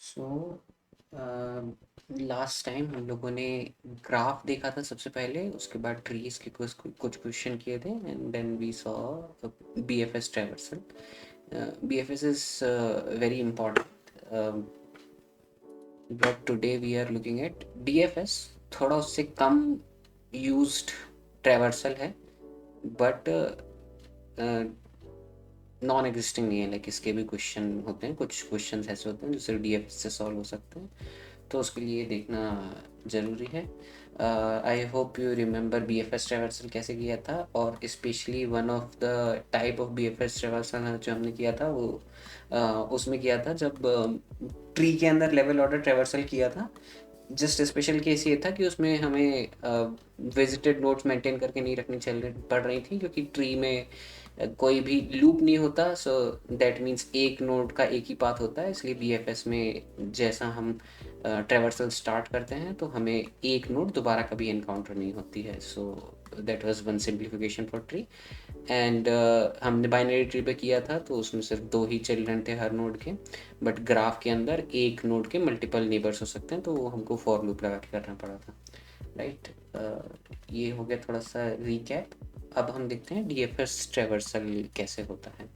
So last time हम लोगों ने ग्राफ देखा था सबसे पहले, उसके बाद ट्रीज के कुछ कुछ क्वेश्चन किए थे and then we saw BFS traversal. BFS is very important, but today we are looking at DFS. थोड़ा उससे कम यूज्ड ट्रैवर्सल है, बट नॉन एग्जिस्टिंग नहीं है. लाइक इसके भी क्वेश्चन होते हैं, कुछ क्वेश्चन ऐसे होते हैं जो सिर्फ DFS से सॉल्व हो सकते हैं, तो उसके लिए देखना ज़रूरी है. I hope you remember BFS traversal कैसे किया था, और specially one of the type of BFS traversal जो हमने किया था वो उसमें किया था जब ट्री के अंदर लेवल ऑर्डर ट्रैवर्सल किया था. जस्ट स्पेशल केस ये था कि उसमें हमें विजिटेड नोड्स मेंटेन करके नहीं रखनी चल रही पड़ रही थी, क्योंकि ट्री में कोई भी लूप नहीं होता. सो दैट मीन्स एक नोड का एक ही पाथ होता है. इसलिए BFS में जैसा हम ट्रैवर्सल स्टार्ट करते हैं तो हमें एक नोड दोबारा कभी एनकाउंटर नहीं होती है. So that was one simplification for tree. And हमने बाइनरी ट्री पे किया था तो उसमें सिर्फ दो ही चिल्ड्रन थे हर नोड के, बट ग्राफ के अंदर एक नोड के मल्टीपल नेबर्स हो सकते हैं, तो वो हमको फॉर लूप लगा के करना पड़ा था. राइट. ये हो गया थोड़ा सा रिकैप. अब हम देखते हैं DFS ट्रैवर्सल कैसे होता है.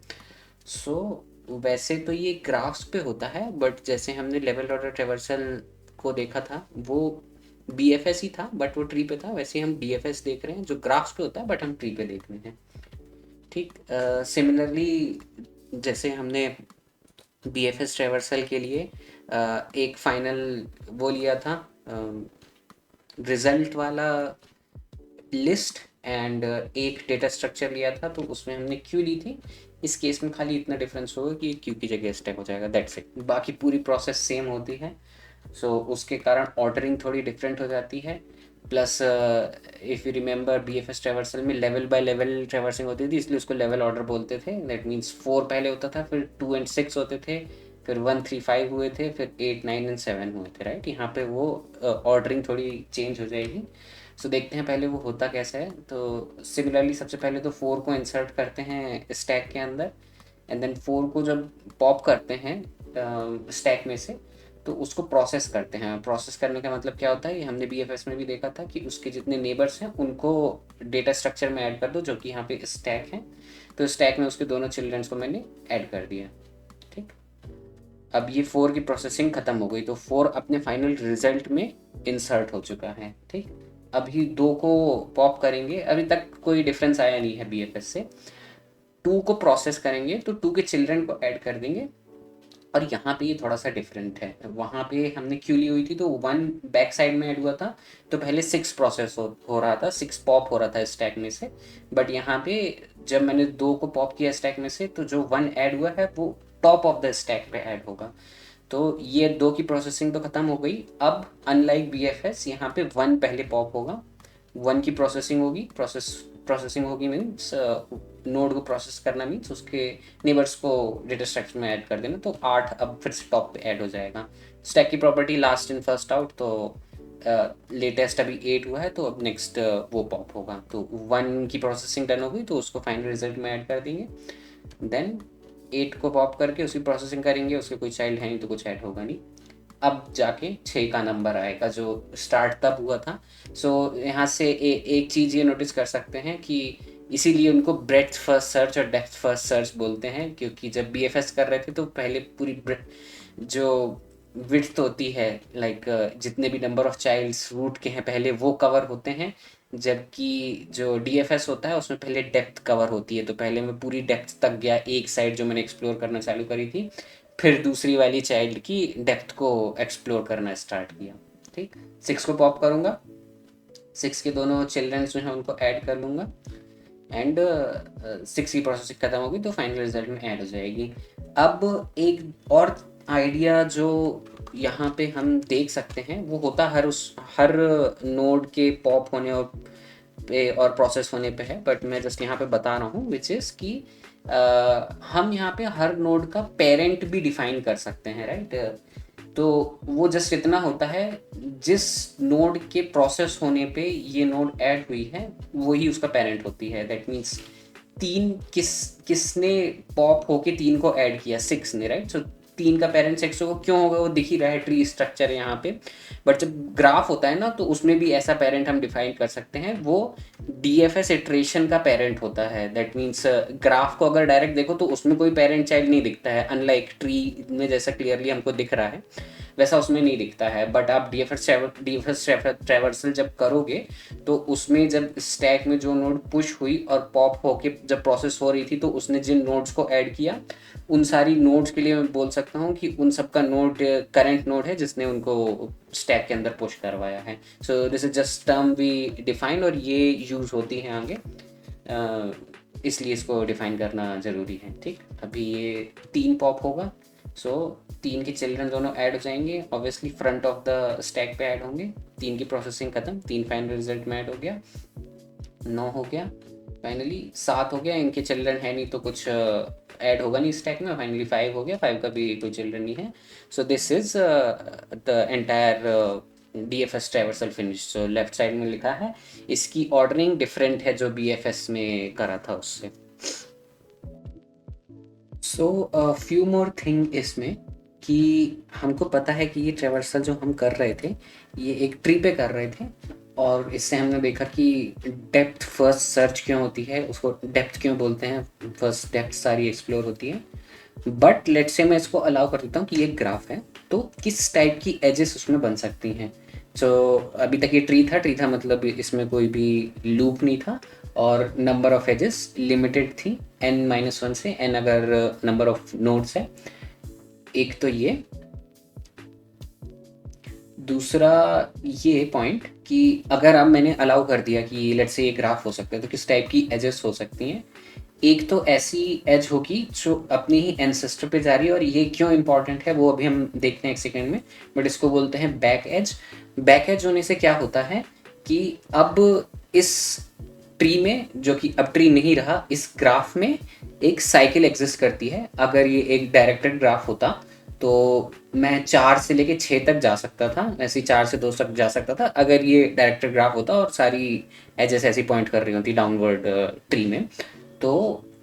सो वैसे तो ये ग्राफ्स पे होता है, बट जैसे हमने लेवल ऑर्डर ट्रैवर्सल को देखा था वो BFS ही था, बट वो ट्री पे था. वैसे हम DFS देख रहे हैं जो ग्राफ्स पे होता है, बट हम ट्री पे देख रहे हैं. ठीक. सिमिलरली जैसे हमने BFS ट्रैवर्सल के लिए एक फाइनल वो लिया था, रिजल्ट वाला लिस्ट, एंड एक डेटा स्ट्रक्चर लिया था, तो उसमें हमने क्यू ली थी. इस केस में खाली इतना डिफरेंस होगा कि क्यू की जगह स्टैक हो जाएगा, दैट्स इट. बाकी पूरी प्रोसेस सेम होती है. सो उसके कारण ऑर्डरिंग थोड़ी डिफरेंट हो जाती है. Plus if you remember BFS traversal में लेवल बाय लेवल ट्रैवर्सिंग होती थी, इसलिए उसको लेवल ऑर्डर बोलते थे. दैट मीन्स 4 पहले होता था, फिर 2 एंड 6 होते थे, फिर 1 3 5 हुए थे, फिर 8 9 एंड 7 हुए थे. राइट. यहाँ पे वो ऑर्डरिंग थोड़ी चेंज हो जाएगी. सो देखते हैं पहले वो होता कैसा है. तो सिमिलरली सबसे पहले तो 4 को इंसर्ट करते हैं स्टैक के अंदर, एंड देन 4 को जब पॉप करते हैं स्टैक में से, तो उसको प्रोसेस करते हैं. प्रोसेस करने का मतलब क्या होता है, ये हमने BFS में भी देखा था कि उसके जितने नेबर्स हैं उनको डेटा स्ट्रक्चर में ऐड कर दो, जो कि यहाँ पे स्टैक है. तो स्टैक में उसके दोनों चिल्ड्रंस को मैंने ऐड कर दिया. ठीक. अब ये 4 की प्रोसेसिंग खत्म हो गई, तो 4 अपने फाइनल रिजल्ट में इंसर्ट हो चुका है. ठीक. अभी 2 को पॉप करेंगे. अभी तक कोई डिफरेंस आया नहीं है BFS से. 2 को प्रोसेस करेंगे तो 2 के चिल्ड्रन को ऐड कर देंगे. और यहाँ पे ये थोड़ा सा डिफरेंट है. वहाँ पे हमने क्यू ली हुई थी तो 1 बैक साइड में ऐड हुआ था, तो पहले 6 प्रोसेस हो रहा था, 6 पॉप हो रहा था स्टैक में से. बट यहाँ पे जब मैंने 2 को पॉप किया स्टैक में से, तो जो 1 ऐड हुआ है वो टॉप ऑफ द स्टैक पे ऐड होगा. तो ये 2 की प्रोसेसिंग तो ख़त्म हो गई. अब अनलाइक BFS यहाँ पे 1 पहले पॉप होगा, 1 की प्रोसेसिंग होगी मीन्स नोड को प्रोसेस करना, मीन्स उसके नेबर्स को डेटा स्ट्रक्चर में ऐड कर देना. तो 8 अब फिर से टॉप पे ऐड हो जाएगा. स्टैक की property last in first out, तो लेटेस्ट अभी 8 हुआ है, तो अब नेक्स्ट वो पॉप होगा. तो 1 की प्रोसेसिंग डन हो गई तो उसको फाइनल रिजल्ट में ऐड कर देंगे. देन 8 को पॉप करके उसकी प्रोसेसिंग करेंगे, उसके कोई चाइल्ड है नहीं तो कुछ ऐड होगा नहीं. अब जाके 6 का नंबर आएगा जो स्टार्ट तब हुआ था. सो यहाँ से एक चीज़ ये नोटिस कर सकते हैं कि इसीलिए उनको ब्रेड्थ फर्स्ट सर्च और डेप्थ फर्स्ट सर्च बोलते हैं, क्योंकि जब BFS कर रहे थे तो पहले पूरी जो विड्थ होती है, लाइक जितने भी नंबर ऑफ चाइल्ड्स रूट के हैं पहले वो कवर होते हैं, जबकि जो DFS होता है उसमें पहले डेप्थ कवर होती है. तो पहले मैं पूरी डेप्थ तक गया, एक साइड जो मैंने एक्सप्लोर करना चालू करी थी, फिर दूसरी वाली चाइल्ड की डेप्थ को एक्सप्लोर करना स्टार्ट किया. ठीक. 6 को पॉप करूँगा, 6 के दोनों चिल्ड्रन जो हैं उनको ऐड कर लूँगा, एंड 6 की प्रोसेसिंग खत्म होगी तो फाइनल रिजल्ट में ऐड हो जाएगी. अब एक और आइडिया जो यहाँ पे हम देख सकते हैं वो होता हर नोड के पॉप होने और प्रोसेस होने पे है, बट मैं जस्ट यहाँ पे बता रहा हूँ विच इज़ कि हम यहाँ पे हर नोड का पेरेंट भी डिफाइन कर सकते हैं. राइट. तो वो जस्ट इतना होता है, जिस नोड के प्रोसेस होने पे ये नोड ऐड हुई है वही उसका पेरेंट होती है. दैट मीन्स 3 किसने पॉप होके 3 को ऐड किया, 6 ने. राइट. सो 3 का पेरेंट्स x होगा, क्यों होगा वो दिख ही रहा है, ट्री स्ट्रक्चर है यहाँ पे। बट जब ग्राफ होता है ना तो उसमें भी ऐसा पेरेंट हम डिफाइन कर सकते हैं, वो DFS इटरेशन का पेरेंट होता है। दैट मीन्स ग्राफ को अगर डायरेक्ट देखो तो उसमें कोई पेरेंट चाइल्ड नहीं दिखता है, अनलाइक ट्री में जैसा क्लियरली हमको दिख रहा है वैसा उसमें नहीं दिखता है। बट आप DFS ट्रैवर्सल जब करोगे तो उसमें जब स्टैक में जो नोड पुश हुई और पॉप होके जब प्रोसेस हो रही थी तो उसने जिन नोड्स को ऐड किया उन सारी नोड्स के लिए मैं बोल सकता हूँ कि उन सबका नोड करंट नोड है जिसने उनको स्टैक के अंदर पुश करवाया है। So this is just term we define और ये यूज़ होती है आगे, इसलिए इसको डिफाइन करना ज़रूरी है। ठीक, अभी ये 3 पॉप होगा, सो 3 के चिल्ड्रन दोनों ऐड हो जाएंगे, obviously front of the stack पे ऐड होंगे। 3 की प्रोसेसिंग खत्म, 3 फाइनल रिजल्ट में ऐड हो गया, 9 हो गया, फाइनली 7 हो गया। इनके चिल्ड्रन है नहीं तो कुछ ऐड होगा नहीं स्टैक में, फाइनली 5 हो गया, 5 का भी कोई चिल्ड्रन नहीं है। So this is the entire DFS traversal finish. So left side में लिखा है इसकी ऑर्डरिंग डिफरेंट है जो BFS में करा था उससे। सो फ्यू मोर थिंग इसमें कि हमको पता है कि ये ट्रैवर्सल जो हम कर रहे थे ये एक ट्री पे कर रहे थे, और इससे हमने देखा कि डेप्थ फर्स्ट सर्च क्यों होती है, उसको डेप्थ क्यों बोलते हैं, फर्स्ट डेप्थ सारी एक्सप्लोर होती है। बट लेट्स से मैं इसको अलाउ कर देता हूँ कि ये ग्राफ है तो किस टाइप की एजेस उसमें बन सकती हैं। सो अभी तक ये ट्री था मतलब इसमें कोई भी लूप नहीं था और नंबर ऑफ एजेस लिमिटेड थी n-1 से n अगर नंबर ऑफ नोड्स है। एक तो ये, दूसरा ये पॉइंट कि अगर अब मैंने अलाउ कर दिया कि लेट्स से ये ग्राफ हो सकता है तो किस टाइप की एजेस हो सकती हैं। एक तो ऐसी एज होगी जो अपनी ही एंसेस्टर पे जा रही है, और ये क्यों इंपॉर्टेंट है वो अभी हम देखते हैं एक सेकेंड में, बट इसको बोलते हैं बैक एज। बैक एज होने से क्या होता है कि अब इस ट्री में, जो कि अब ट्री नहीं रहा, इस ग्राफ में एक साइकिल एग्जिस्ट करती है। अगर ये एक डायरेक्टेड ग्राफ होता तो मैं 4 से लेके 6 तक जा सकता था, ऐसे 4 से 2 तक जा सकता था अगर ये डायरेक्टेड ग्राफ होता और सारी एजेस ऐसी पॉइंट कर रही होती डाउनवर्ड ट्री में। तो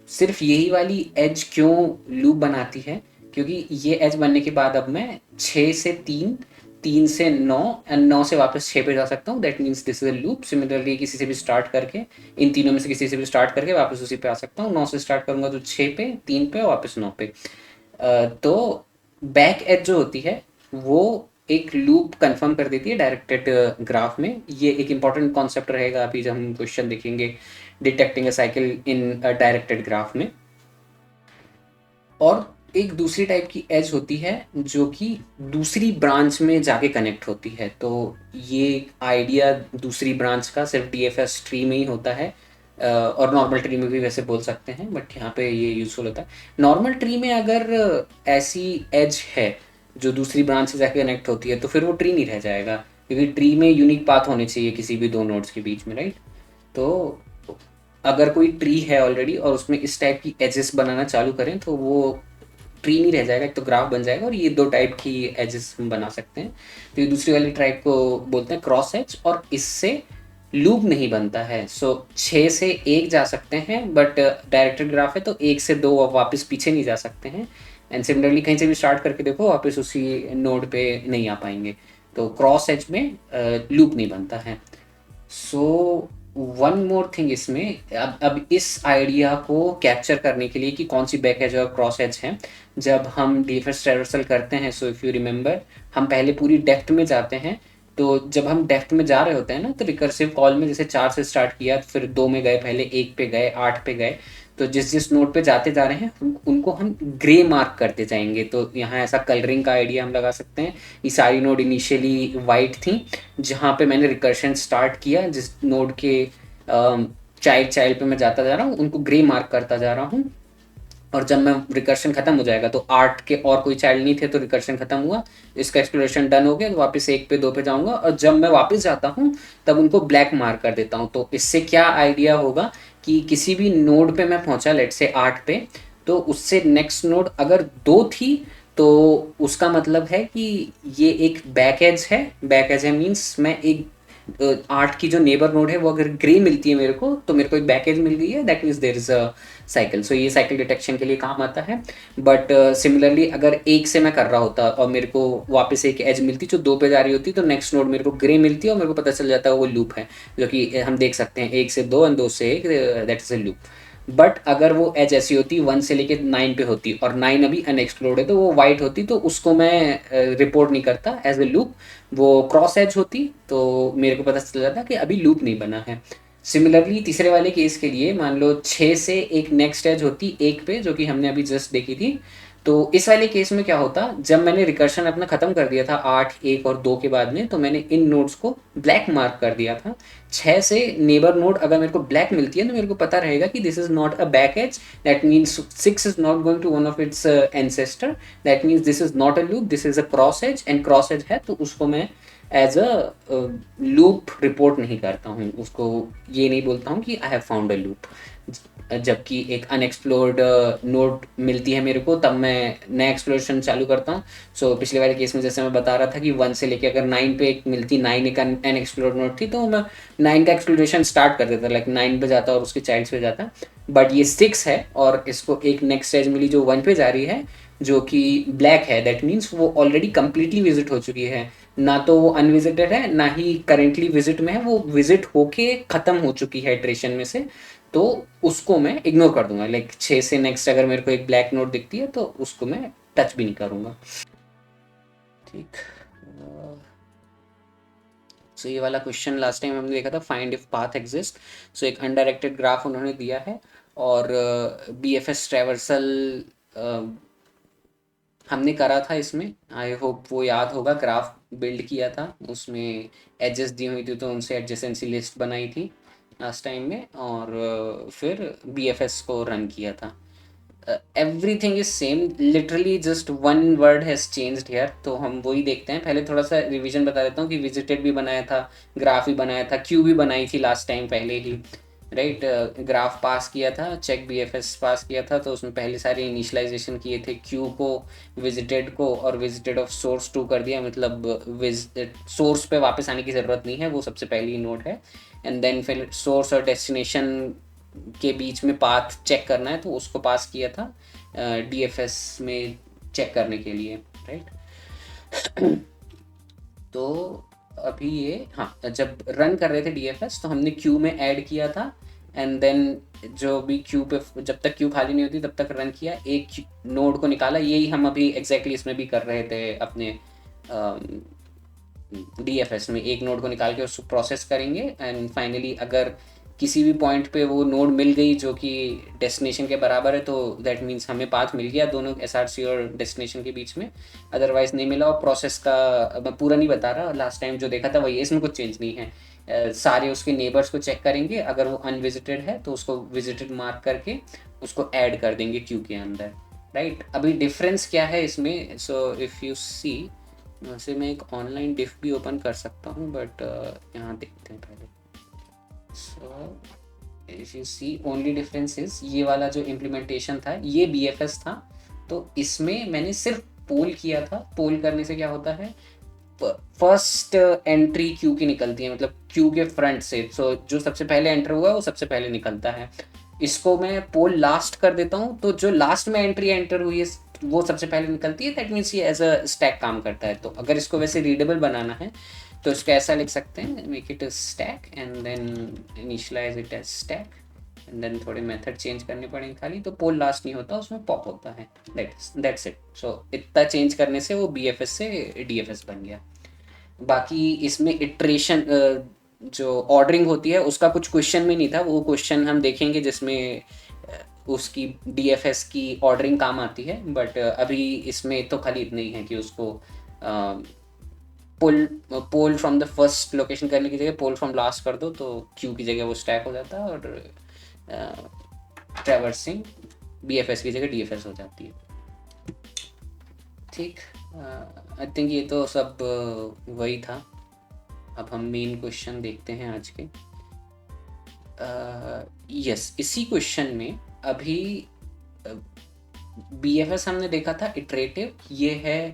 सिर्फ यही वाली एज क्यों लूप बनाती है, क्योंकि ये एज बनने के बाद अब मैं 6 से 3, 3 से 9 एंड 9 से वापस 6 पे जा सकता हूँ। That means this is a loop. Similarly किसी से भी स्टार्ट करके, इन तीनों में से किसी से भी स्टार्ट करके वापस उसी पे आ सकता हूँ। 9 से स्टार्ट करूँगा तो 6 पे, 3 पे, वापस 9 पे। तो बैक एज जो होती है वो एक लूप कंफर्म कर देती है डायरेक्टेड ग्राफ में। ये एक इंपॉर्टेंट कॉन्सेप्ट रहेगा अभी जब हम क्वेश्चन देखेंगे डिटेक्टिंग अ साइकिल इन अ डायरेक्टेड ग्राफ में। और एक दूसरी टाइप की एज होती है जो कि दूसरी ब्रांच में जाके कनेक्ट होती है। तो ये आइडिया दूसरी ब्रांच का सिर्फ DFS ट्री में ही होता है, और नॉर्मल ट्री में भी वैसे बोल सकते हैं, बट यहाँ पे ये यूजफुल होता है। नॉर्मल ट्री में अगर ऐसी एज है जो दूसरी ब्रांच से जाके कनेक्ट होती है तो फिर वो ट्री नहीं रह जाएगा, क्योंकि ट्री में यूनिक पाथ होने चाहिए किसी भी 2 नोड्स के बीच में, राइट। तो अगर कोई ट्री है ऑलरेडी और उसमें इस टाइप की एजेस बनाना चालू करें तो वो ट्री नहीं रह जाएगा, एक तो ग्राफ बन जाएगा, और ये 2 टाइप की एजेस हम बना सकते हैं। तो ये दूसरी वाली टाइप को बोलते हैं क्रॉस एज, और इससे लूप नहीं बनता है। सो 6 से 1 जा सकते हैं, बट डायरेक्टेड ग्राफ है तो 1 से 2 वापस पीछे नहीं जा सकते हैं। एंड सिमिलरली कहीं से भी स्टार्ट करके देखो वापस उसी नोड पे नहीं आ पाएंगे। तो क्रॉस एज में लूप नहीं बनता है। सो वन मोर थिंग इसमें, अब इस आइडिया को कैप्चर करने के लिए कि कौन सी बैक एज और क्रॉस एज है, जब हम DFS ट्रैवर्सल करते हैं, सो इफ़ यू रिमेंबर, हम पहले पूरी डेप्थ में जाते हैं। तो जब हम डेप्थ में जा रहे होते हैं ना तो रिकर्सिव कॉल में जैसे 4 से स्टार्ट किया, फिर 2 में गए, पहले 1 पे गए, 8 पे गए, तो जिस जिस नोड पे जाते जा रहे हैं उनको हम ग्रे मार्क करते जाएंगे। तो यहाँ ऐसा कलरिंग का आइडिया हम लगा सकते हैं। ये सारी नोड इनिशियली वाइट थी, जहाँ पे मैंने रिकर्शन स्टार्ट किया, जिस नोड के चाइल्ड पे मैं जाता जा रहा हूँ उनको ग्रे मार्क करता जा रहा हूँ। और जब मैं रिकर्शन खत्म हो जाएगा तो 8 के और कोई चाइल्ड नहीं थे तो रिकर्शन खत्म हुआ, इसका एक्सप्लोरेशन डन हो गया, तो वापस 1 पे 2 पे जाऊंगा, और जब मैं वापस जाता हूँ तब उनको ब्लैक मार्क कर देता हूँ। तो इससे क्या आइडिया होगा कि किसी भी नोड पे मैं पहुंचा, लेट से 8 पे, तो उससे नेक्स्ट नोड अगर 2 थी तो उसका मतलब है कि ये एक बैक एज है। बैक एज है मीन्स मैं एक 8 की जो नेबर नोड है वो अगर ग्रे मिलती है मेरे को, तो मेरे को एक बैक एज मिल गई है, that means there is a cycle. So ये साइकिल डिटेक्शन के लिए काम आता है। बट सिमिलरली अगर एक से मैं कर रहा होता और मेरे को वापस एक एज मिलती जो 2 पे जा रही होती, तो नेक्स्ट नोड मेरे को ग्रे मिलती है और मेरे को पता चल जाता है वो लूप है, जो कि हम देख सकते हैं 1 से 2 और 2 से 1, that is a loop. But अगर वो एज ऐसी होती 1 से लेके 9 पे होती और 9 अभी अनएक्सप्लोर्ड है, तो वो वाइट होती, तो उसको मैं रिपोर्ट नहीं करता एज ए लूप। वो क्रॉस एज होती तो मेरे को पता चल जाता कि अभी लूप नहीं बना है। सिमिलरली तीसरे वाले केस के लिए मान लो 6 से एक नेक्स्ट एज होती 1 पे, जो कि हमने अभी जस्ट देखी थी। तो इस वाले केस में क्या होता, जब मैंने रिकर्शन अपना खत्म कर दिया था 8, 1 और 2 के बाद में, तो मैंने इन नोड्स को ब्लैक मार्क कर दिया था। 6 से नेबर नोड अगर मेरे को ब्लैक मिलती है तो मेरे को पता रहेगा कि this is not a back edge, that means 6 is not going to one of its ancestor, that means this is not a loop, this is a cross edge, and cross edge है तो उसको मैं as a loop report नहीं करता हूँ, उसको ये नहीं बोलता हूँ कि I have found a loop. जबकि एक अनएक्सप्लोर्ड नोड मिलती है मेरे को, तब मैं नया एक्सप्लोरेशन चालू करता हूँ। सो पिछले वाले केस में जैसे मैं बता रहा था कि 1 से लेके अगर 9 पे एक मिलती, 9 एक अनएक्सप्लोर्ड नोड थी, तो मैं 9 का एक्सप्लोरेशन स्टार्ट कर देता, लाइक 9 पे जाता और उसके चाइल्ड्स पे जाता। बट ये 6 है और इसको एक नेक्स्ट एज मिली जो 1 पे जा रही है, जो कि ब्लैक है, दैट मीन्स वो ऑलरेडी कंप्लीटली विजिट हो चुकी है। ना तो वो अनविजिटेड है, ना ही करेंटली विजिट में है, वो विजिट होके खत्म हो चुकी है इटरेशन में से। तो उसको मैं इग्नोर कर दूंगा, लाइक 6 से नेक्स्ट अगर मेरे को एक ब्लैक नोट दिखती है तो उसको मैं टच भी नहीं करूंगा। ठीक। सो ये वाला क्वेश्चन लास्ट टाइम हमने देखा था, फाइंड इफ पाथ एग्जिस्ट। सो एक अनडायरेक्टेड ग्राफ उन्होंने दिया है, और बी एफ एस ट्रेवर्सल हमने करा था इसमें, आई होप वो याद होगा। ग्राफ बिल्ड किया था, उसमें एडजस्ट दी हुई थी, तो उनसे एडजेसेंसी लिस्ट बनाई थी लास्ट टाइम में, और फिर बी एफ एस को रन किया था। Everything is same, literally just one word has changed here. तो हम वही देखते हैं। पहले थोड़ा सा रिवीजन बता देता हूँ कि विजिटेड भी बनाया था, ग्राफ भी बनाया था, क्यू भी बनाई थी लास्ट टाइम पहले ही, राइट। ग्राफ पास किया था, चेक बी एफ एस पास किया था, तो उसमें पहले सारे इनिशलाइजेशन किए थे, क्यू को, विजिटेड को, और विजिटेड ऑफ सोर्स 2 कर दिया, मतलब सोर्स पे वापस आने की ज़रूरत नहीं है, वो सबसे पहली नोट है। एंड देन फिर सोर्स और डेस्टिनेशन के बीच में पाथ चेक करना है, तो उसको पास किया था डीएफएस में चेक करने के लिए, राइट। तो अभी ये, हाँ, जब रन कर रहे थे डीएफएस तो हमने क्यू में ऐड किया था, एंड देन जो भी क्यू पे, जब तक क्यू खाली नहीं होती तब तक रन किया, एक नोड को निकाला। यही हम अभी एग्जैक्टली इसमें भी कर रहे थे अपने डीएफएस में, एक नोड को निकाल के उसको प्रोसेस करेंगे, एंड फाइनली अगर किसी भी पॉइंट पे वो नोड मिल गई जो कि डेस्टिनेशन के बराबर है, तो दैट मीन्स हमें पाथ मिल गया दोनों एसआरसी और डेस्टिनेशन के बीच में। अदरवाइज नहीं मिला। और प्रोसेस का मैं पूरा नहीं बता रहा, लास्ट टाइम जो देखा था वही, इसमें कुछ चेंज नहीं है। सारे उसके नेबर्स को चेक करेंगे, अगर वो अनविजिटेड है तो उसको विजिटेड मार्क करके उसको ऐड कर देंगे क्यू के अंदर, राइट। अभी डिफरेंस क्या है इसमें, सो इफ़ यू सी, वैसे मैं एक ऑनलाइन डिफ भी ओपन कर सकता हूँ, बट यहाँ देखते हैं पहले। So if you see, only difference is, ये वाला जो इम्प्लीमेंटेशन था ये बी एफ एस था, तो इसमें मैंने सिर्फ पोल किया था। पोल करने से क्या होता है, फर्स्ट एंट्री क्यू की निकलती है, मतलब क्यू के फ्रंट से। सो जो सबसे पहले एंटर हुआ वो सबसे पहले निकलता है। इसको मैं पोल लास्ट कर देता हूँ, तो जो लास्ट में एंट्री एंटर हुई है वो सबसे पहले निकलती है, दैट मीन्स ये एज अ स्टैक काम करता है। तो अगर इसको वैसे रीडेबल बनाना है तो इसको ऐसा लिख सकते हैं, make it a stack and then initialize it as stack, and then थोड़े मेथड चेंज करने पड़ेंगे खाली, तो पोल लास्ट नहीं होता, उसमें पॉप होता है, दैट्स इट। सो इतना चेंज करने से वो बी एफ एस से डी एफ एस बन गया। बाकी इसमें इटरेशन, जो ऑर्डरिंग होती है उसका कुछ क्वेश्चन में नहीं था, वो क्वेश्चन हम देखेंगे जिसमें उसकी डीएफएस की ऑर्डरिंग काम आती है। बट अभी इसमें तो खाली इतना ही है कि उसको पोल पोल फ्रॉम द फर्स्ट लोकेशन करने की जगह पोल फ्रॉम लास्ट कर दो, तो क्यू की जगह वो स्टैक हो जाता है, और ट्रैवर्सिंग बीएफएस की जगह डीएफएस हो जाती है। ठीक, आई थिंक ये तो सब वही था। अब हम मेन क्वेश्चन देखते हैं आज के। यस, इसी क्वेश्चन में अभी बी एफ एस हमने देखा था इटरेटिव, ये है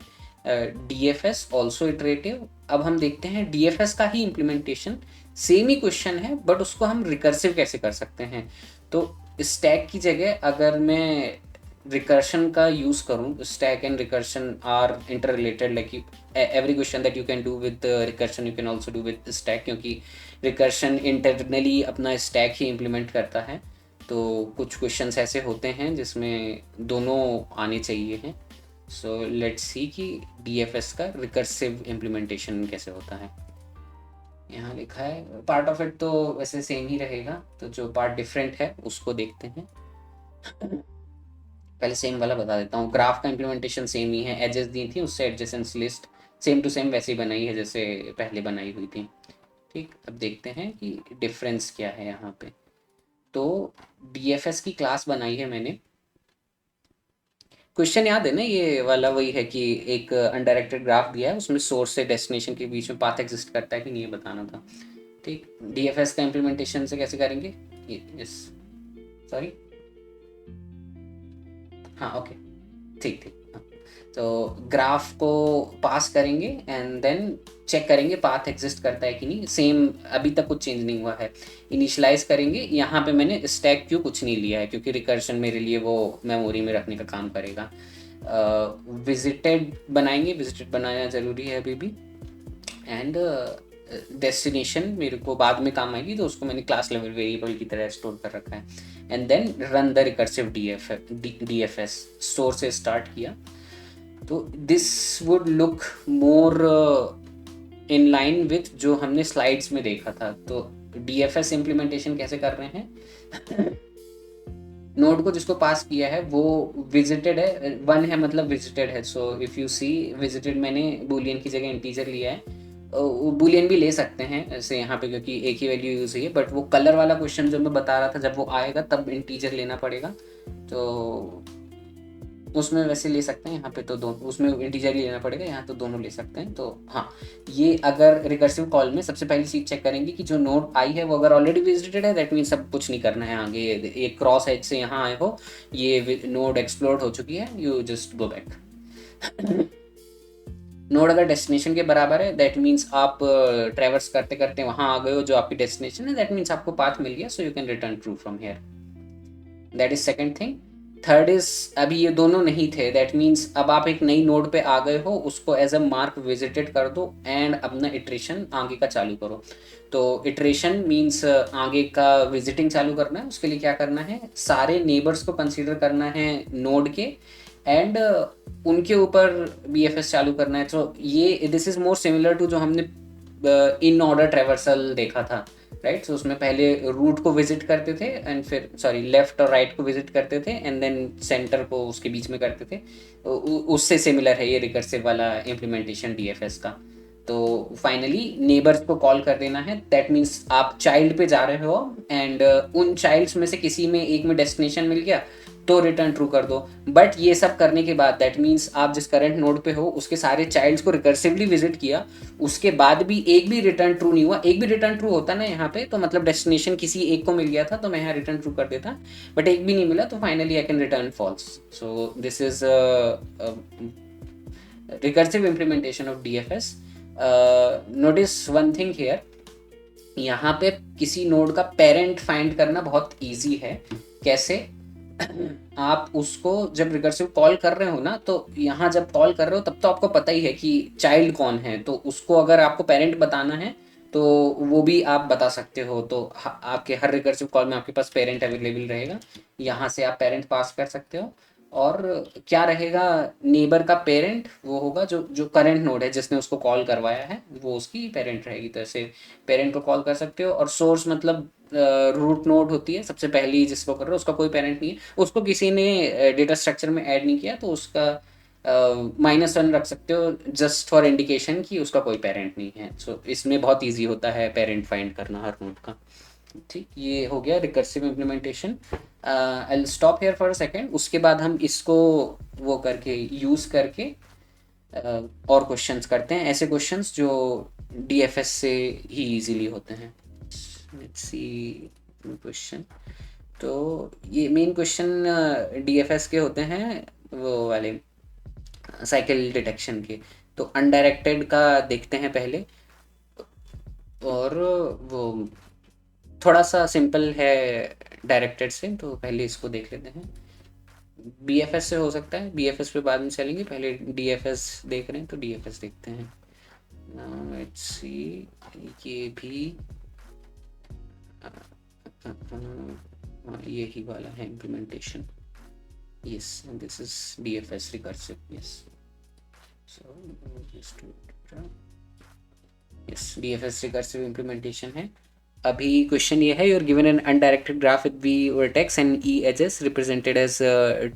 DFS ऑल्सो इटरेटिव। अब हम देखते हैं DFS का ही इम्प्लीमेंटेशन, सेम ही क्वेश्चन है बट उसको हम रिकर्सिव कैसे कर सकते हैं। तो स्टैक की जगह अगर मैं रिकर्शन का यूज़ करूँ, stack and recursion are inter related, like every question that you can do with recursion you can also do with stack, क्योंकि recursion internally अपना stack ही implement करता है। तो कुछ questions ऐसे होते हैं जिसमें दोनों आने चाहिए हैं। सो लेट्स सी कि DFS का recursive implementation कैसे होता है। यहाँ लिखा है पार्ट ऑफ इट तो वैसे सेम ही रहेगा, तो जो पार्ट डिफरेंट है उसको देखते हैं। पहले सेम वाला बता देता हूँ। ग्राफ का इम्प्लीमेंटेशन सेम ही है, एजेस दी थी उससे एडजेसेंस लिस्ट सेम टू सेम वैसे ही बनाई है जैसे पहले बनाई हुई थी। ठीक, अब देखते हैं कि डिफरेंस क्या है यहाँ पे। तो DFS की क्लास बनाई है मैंने। क्वेश्चन याद है ना, ये वाला वही है कि एक अनडायरेक्टेड ग्राफ दिया है, उसमें सोर्स से डेस्टिनेशन के बीच में पाथ एग्जिस्ट करता है कि नहीं, ये बताना था। ठीक, DFS का इम्प्लीमेंटेशन से कैसे करेंगे, यस सॉरी, हाँ ओके, ठीक ठीक, हाँ। तो ग्राफ को पास करेंगे एंड देन चेक करेंगे पाथ एग्जिस्ट करता है कि नहीं, सेम अभी तक कुछ चेंज नहीं हुआ है। इनिशियलाइज करेंगे, यहाँ पे मैंने स्टैक क्यों कुछ नहीं लिया है क्योंकि रिकर्शन मेरे लिए वो मेमोरी में रखने का काम करेगा। विजिटेड बनाएंगे, विजिटेड बनाना ज़रूरी है अभी भी। एंड डेस्टिनेशन मेरे को बाद में काम आएगी, तो उसको मैंने क्लास लेवल वेरिएबल की तरह स्टोर कर रखा है। And then run the recursive DFS, store से स्टार्ट किया। तो this would look more in line with जो हमने स्लाइड्स में देखा था। तो DFS इम्प्लीमेंटेशन कैसे कर रहे हैं, नोड को जिसको पास किया है वो विजिटेड है, वन है मतलब विजिटेड है। So if you see visited, मैंने बूलियन की जगह इंटीजर लिया है। बूलियन भी ले सकते हैं ऐसे यहाँ पे क्योंकि एक ही वैल्यू यूज़ हुई है, बट वो कलर वाला क्वेश्चन जो मैं बता रहा था जब वो आएगा तब इंटीजर लेना पड़ेगा। तो उसमें वैसे ले सकते हैं, यहाँ पे तो दोनों, उसमें इंटीजर ही लेना पड़ेगा, यहाँ तो दोनों ले सकते हैं। तो हाँ, ये अगर रिकर्सिव कॉल में सबसे पहली चीज़ चेक करेंगे कि जो नोड आई है वो अगर ऑलरेडी विजिटेड है, दैट मीन सब कुछ नहीं करना है आगे। ये क्रॉस एज से यहाँ आए हो, ये नोड एक्सप्लोर हो चुकी है, you just go back. Node अगर डेस्टिनेशन के बराबर है, दैट मीन्स आप ट्रेवर्स करते करते वहाँ आ गए हो जो आपकी डेस्टिनेशन है, दैट मीन्स आपको पाथ मिल गया, सो you can return true from hair. That is second thing. Third is, अभी ये दोनों नहीं थे, दैट मीन्स अब आप एक नई नोड पे आ गए हो, उसको एज अ मार्क विजिटेड कर दो एंड अपना इटरेशन आगे का चालू करो। तो इटरेशन मीन्स आगे का विजिटिंग चालू करना है। उसके लिए क्या करना है, सारे नेबर्स को कंसीडर करना है नोड के एंड उनके ऊपर BFS चालू करना है। तो ये this is more similar to जो हमने इन ऑर्डर ट्रेवर्सल देखा था, राइट। सो उसमें पहले रूट को विजिट करते थे एंड फिर सॉरी लेफ्ट और राइट को विजिट करते थे एंड देन सेंटर को उसके बीच में करते थे। उससे सिमिलर है ये रिकर्सिव वाला इम्प्लीमेंटेशन DFS का। तो फाइनली नेबर्स को कॉल कर देना है, दैट मीन्स आप चाइल्ड पे जा रहे हो एंड उन चाइल्ड्स में से किसी में एक में डेस्टिनेशन मिल गया तो रिटर्न ट्रू कर दो। बट ये सब करने के बाद, दैट मीन्स आप जिस करंट नोड पे हो उसके सारे चाइल्ड्स को रिकर्सिवली विजिट किया, उसके बाद भी एक भी रिटर्न ट्रू नहीं हुआ। एक भी रिटर्न ट्रू होता ना यहाँ पे, तो मतलब डेस्टिनेशन किसी एक को मिल गया था तो मैं यहाँ रिटर्न ट्रू कर देता, बट एक भी नहीं मिला तो finally I can return false. So this is recursive implementation of DFS। Notice one thing here, यहाँ पे किसी नोड का पेरेंट फाइंड करना बहुत ईजी है। कैसे, आप उसको जब रिकर्सिव कॉल कर रहे हो ना, तो यहाँ जब कॉल कर रहे हो तब तो आपको पता ही है कि चाइल्ड कौन है, तो उसको अगर आपको पेरेंट बताना है तो वो भी आप बता सकते हो। तो आपके हर रिकर्सिव कॉल में आपके पास पेरेंट अवेलेबल रहेगा, यहाँ से आप पेरेंट पास कर सकते हो। और क्या रहेगा, नेबर का पेरेंट वो होगा जो जो करंट नोड है जिसने उसको कॉल करवाया है, वो उसकी पेरेंट रहेगी। तो ऐसे पेरेंट को कॉल कर सकते हो। और सोर्स मतलब रूट नोड होती है सबसे पहली जिसको कर रहे हो, उसका कोई पेरेंट नहीं है, उसको किसी ने डेटा स्ट्रक्चर में ऐड नहीं किया तो उसका -1 रख सकते हो जस्ट फॉर इंडिकेशन कि उसका कोई पेरेंट नहीं है। सो इसमें बहुत ईजी होता है पेरेंट फाइंड करना हर नोड का। ठीक, ये हो गया recursive implementation. I will stop here for a second, उसके बाद हम इसको वो करके यूज़ करके और क्वेश्चंस करते हैं, ऐसे क्वेश्चंस जो DFS से ही इजीली होते हैं। Let's see question. तो ये मेन क्वेश्चन DFS के होते हैं वो वाले, साइकिल डिटेक्शन के। तो अनडायरेक्टेड का देखते हैं पहले, और वो थोड़ा सा सिंपल है डायरेक्टेड से, तो पहले इसको देख लेते हैं। बीएफएस से हो सकता है, बीएफएस पे बाद में चलेंगे, पहले डीएफएस देख रहे हैं तो डीएफएस देखते हैं। लेट्स सी, ये भी यही वाला है implementation. yes, and this is DFS recursive, yes. So just yes, DFS recursive implementation है। अभी क्वेश्चन ये है, you're given an undirected graph with V vertex and E edges represented as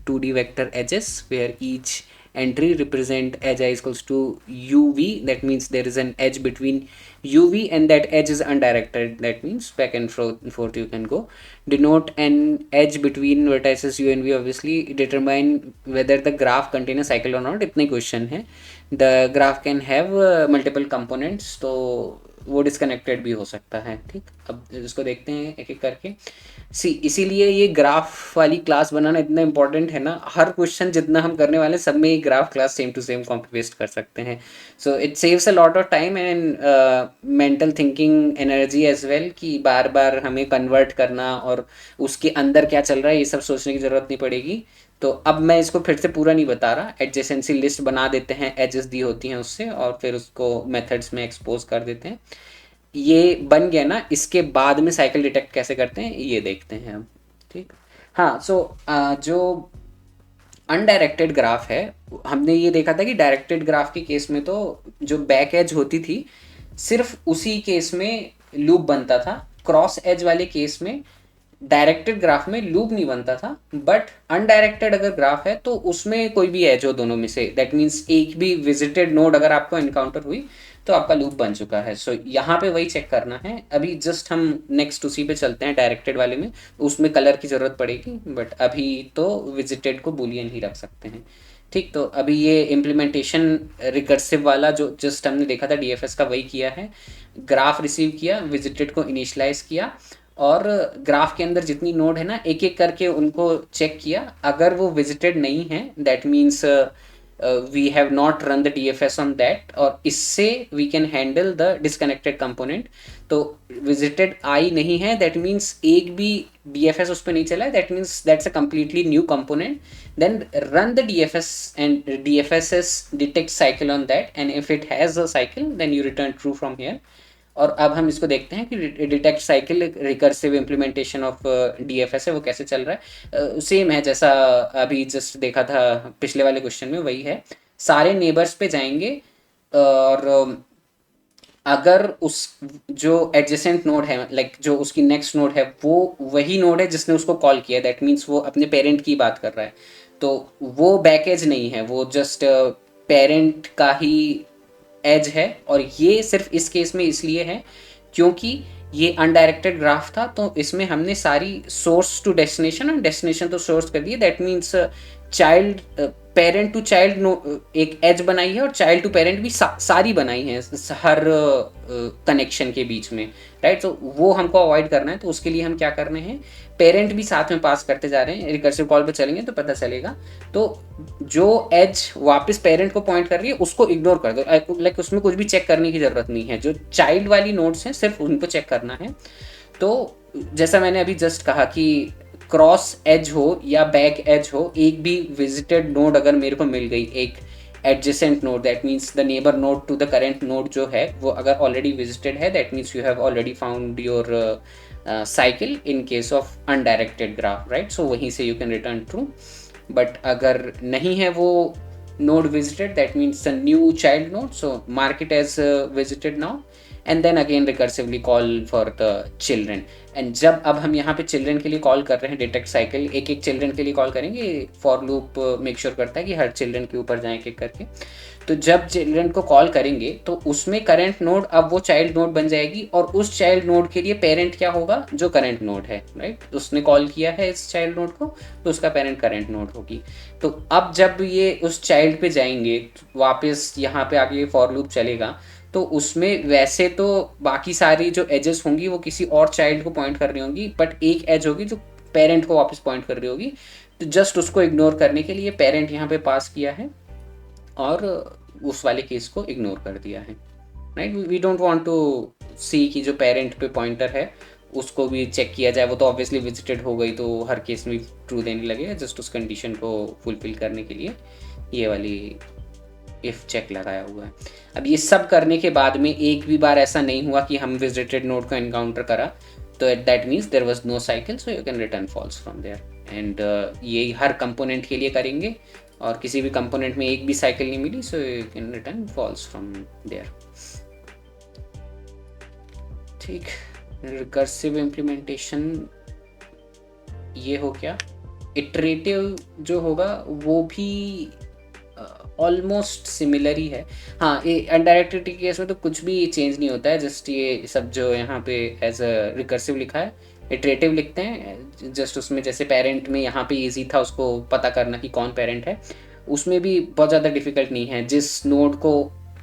2D vector edges where each entry represent edge I is equals to UV. That means there is an edge between UV and that edge is undirected. That means back and forth you can go. Denote an edge between vertices U and V. Obviously determine whether the graph contain a cycle or not. इतने question है। The graph can have multiple components, तो वो disconnected भी हो सकता है। ठीक, अब इसको देखते हैं एक एक करके। इसीलिए ये ग्राफ वाली क्लास बनाना इतना इंपॉर्टेंट है ना, हर क्वेश्चन जितना हम करने वाले सब में ये graph class same to same copy paste कर सकते हैं। So it saves a lot of time and mental thinking energy as well, कि बार बार हमें कन्वर्ट करना और उसके अंदर क्या चल रहा है ये सब सोचने की ज़रूरत नहीं पड़ेगी। तो अब मैं इसको फिर से पूरा नहीं बता रहा, एडजेसेंसी लिस्ट बना देते हैं, एजेस दी होती हैं उससे, और फिर उसको मेथड्स में एक्सपोज कर देते हैं। ये बन गया ना, इसके बाद में साइकिल डिटेक्ट कैसे करते हैं ये देखते हैं हम। ठीक, हाँ। सो जो अनडायरेक्टेड ग्राफ है, हमने ये देखा था कि डायरेक्टेड ग्राफ के केस में तो जो बैक एज होती थी सिर्फ उसी केस में लूप बनता था। क्रॉस एज वाले केस में डायरेक्टेड ग्राफ में लूप नहीं बनता था, बट अनडायरेक्टेड अगर ग्राफ है तो उसमें कोई भी एज हो दोनों में से, दैट मीन्स एक भी विजिटेड नोड अगर आपको एनकाउंटर हुई तो आपका लूप बन चुका है। सो यहाँ पे वही चेक करना है। अभी जस्ट हम नेक्स्ट उसी पे चलते हैं, डायरेक्टेड वाले में उसमें कलर की ज़रूरत पड़ेगी, बट अभी तो विजिटेड को बुलियन ही रख सकते हैं। ठीक, तो अभी ये इम्प्लीमेंटेशन रिकर्सिव वाला जो जस्ट हमने देखा था डीएफएस का, वही किया है। ग्राफ रिसीव किया, विजिटेड को इनिशलाइज किया, और ग्राफ के अंदर जितनी नोड है ना एक एक करके उनको चेक किया। अगर वो विजिटेड नहीं है that means we have not run the DFS on that, और इससे we can handle the disconnected component. तो विजिटेड आई नहीं है दैट मीन्स एक भी डीएफएस उस पर नहीं चला है, that means that's a completely new component. Then run the DFS and DFS detect cycle on that, and if it has a cycle then you return true from here. और अब हम इसको देखते हैं कि detect cycle recursive implementation of DFS है वो कैसे चल रहा है। सेम है जैसा अभी जस्ट देखा था पिछले वाले क्वेश्चन में, वही है। सारे नेबर्स पे जाएंगे, और अगर उस जो एडजेसेंट नोड है, लाइक जो उसकी नेक्स्ट नोड है वो वही नोड है जिसने उसको कॉल किया, दैट मीन्स वो अपने पेरेंट की बात कर रहा है, तो वो बैक एज नहीं है, वो जस्ट पेरेंट का ही एज है। और ये सिर्फ इस केस में इसलिए है क्योंकि ये अनडायरेक्टेड ग्राफ था, तो इसमें हमने सारी सोर्स टू डेस्टिनेशन और डेस्टिनेशन टू सोर्स कर दिए। That means child, parent to child एक एज बनाई है, और चाइल्ड टू पेरेंट भी सारी बनाई है हर कनेक्शन के बीच में, राइट। तो वो हमको अवॉइड करना है, तो उसके लिए हम क्या करने हैं, पेरेंट भी साथ में पास करते जा रहे हैं। रिकर्सिव कॉल पे चलेंगे तो पता चलेगा। तो जो एज वापस पेरेंट को पॉइंट कर रही है उसको इग्नोर कर दो, लाइक उसमें कुछ भी चेक करने की जरूरत नहीं है। जो चाइल्ड वाली नोड्स हैं सिर्फ उनको चेक करना है। तो जैसा मैंने अभी जस्ट कहा कि क्रॉस एज हो या बैक एज हो, एक भी विजिटेड नोड अगर मेरे को मिल गई, एक adjacent node, that means the neighbour node to the current node जो है वो अगर ऑलरेडी विजिटेड है, that means you have already found your cycle in case of undirected graph, right. So वहीं से you can return true. But अगर नहीं है वो node visited, that means a new child node, so mark it as visited now, and then again recursively call for the children। And जब अब हम यहाँ पे चिल्ड्रन के लिए कॉल कर रहे हैं डिटेक्ट साइकिल, एक एक चिल्ड्रन के लिए कॉल करेंगे, फॉर लूप मेक श्योर करता है कि हर चिल्ड्रन के ऊपर जाए एक एक करके। तो जब चिल्ड्रन को कॉल करेंगे तो उसमें करंट नोड अब वो चाइल्ड नोड बन जाएगी, और उस चाइल्ड नोड के लिए पेरेंट क्या होगा, जो करंट नोड है, राइट। उसने कॉल किया है इस चाइल्ड नोड को, तो उसका पेरेंट करंट नोड होगी। तो अब जब ये उस चाइल्ड पे जाएंगे वापस यहाँ पे आगे फॉर लूप चलेगा, तो उसमें वैसे तो बाकी सारी जो एजेस होंगी वो किसी और चाइल्ड को पॉइंट कर रही होंगी, बट एक एज होगी जो पेरेंट को वापस पॉइंट कर रही होगी। तो जस्ट उसको इग्नोर करने के लिए पेरेंट यहाँ पे पास किया है, और उस वाले केस को इग्नोर कर दिया है, right. We don't want to see कि जो पेरेंट पे पॉइंटर है उसको भी चेक किया जाए, वो तो ऑब्वियसली विजिटेड हो गई तो हर केस में ट्रू देने लगेगा, जस्ट उस कंडीशन को फुलफिल करने के लिए ये वाली इफ चेक लगाया हुआ है। अब ये सब करने के बाद में एक भी बार ऐसा नहीं हुआ कि हम विजिटेड नोड को एनकाउंटर करा, तो that means there was no cycle, so you can return false from there. And ये हर कंपोनेंट के लिए करेंगे, और किसी भी कंपोनेंट में एक भी साइकिल नहीं मिली, so you can return false from there. ठीक, रिकर्सिव इम्प्लीमेंटेशन ये हो गया। इटरेटिव जो होगा वो भी ऑलमोस्ट सिमिलर ही है। हाँ, ये अनडायरेक्टेड के केस में तो कुछ भी चेंज नहीं होता है, जस्ट ये सब जो यहाँ पे एज अ रिकर्सिव लिखा है, इटरेटिव लिखते हैं। जस्ट उसमें जैसे पेरेंट में यहाँ पे इजी था उसको पता करना कि कौन पेरेंट है, उसमें भी बहुत ज़्यादा डिफिकल्ट नहीं है। जिस नोड को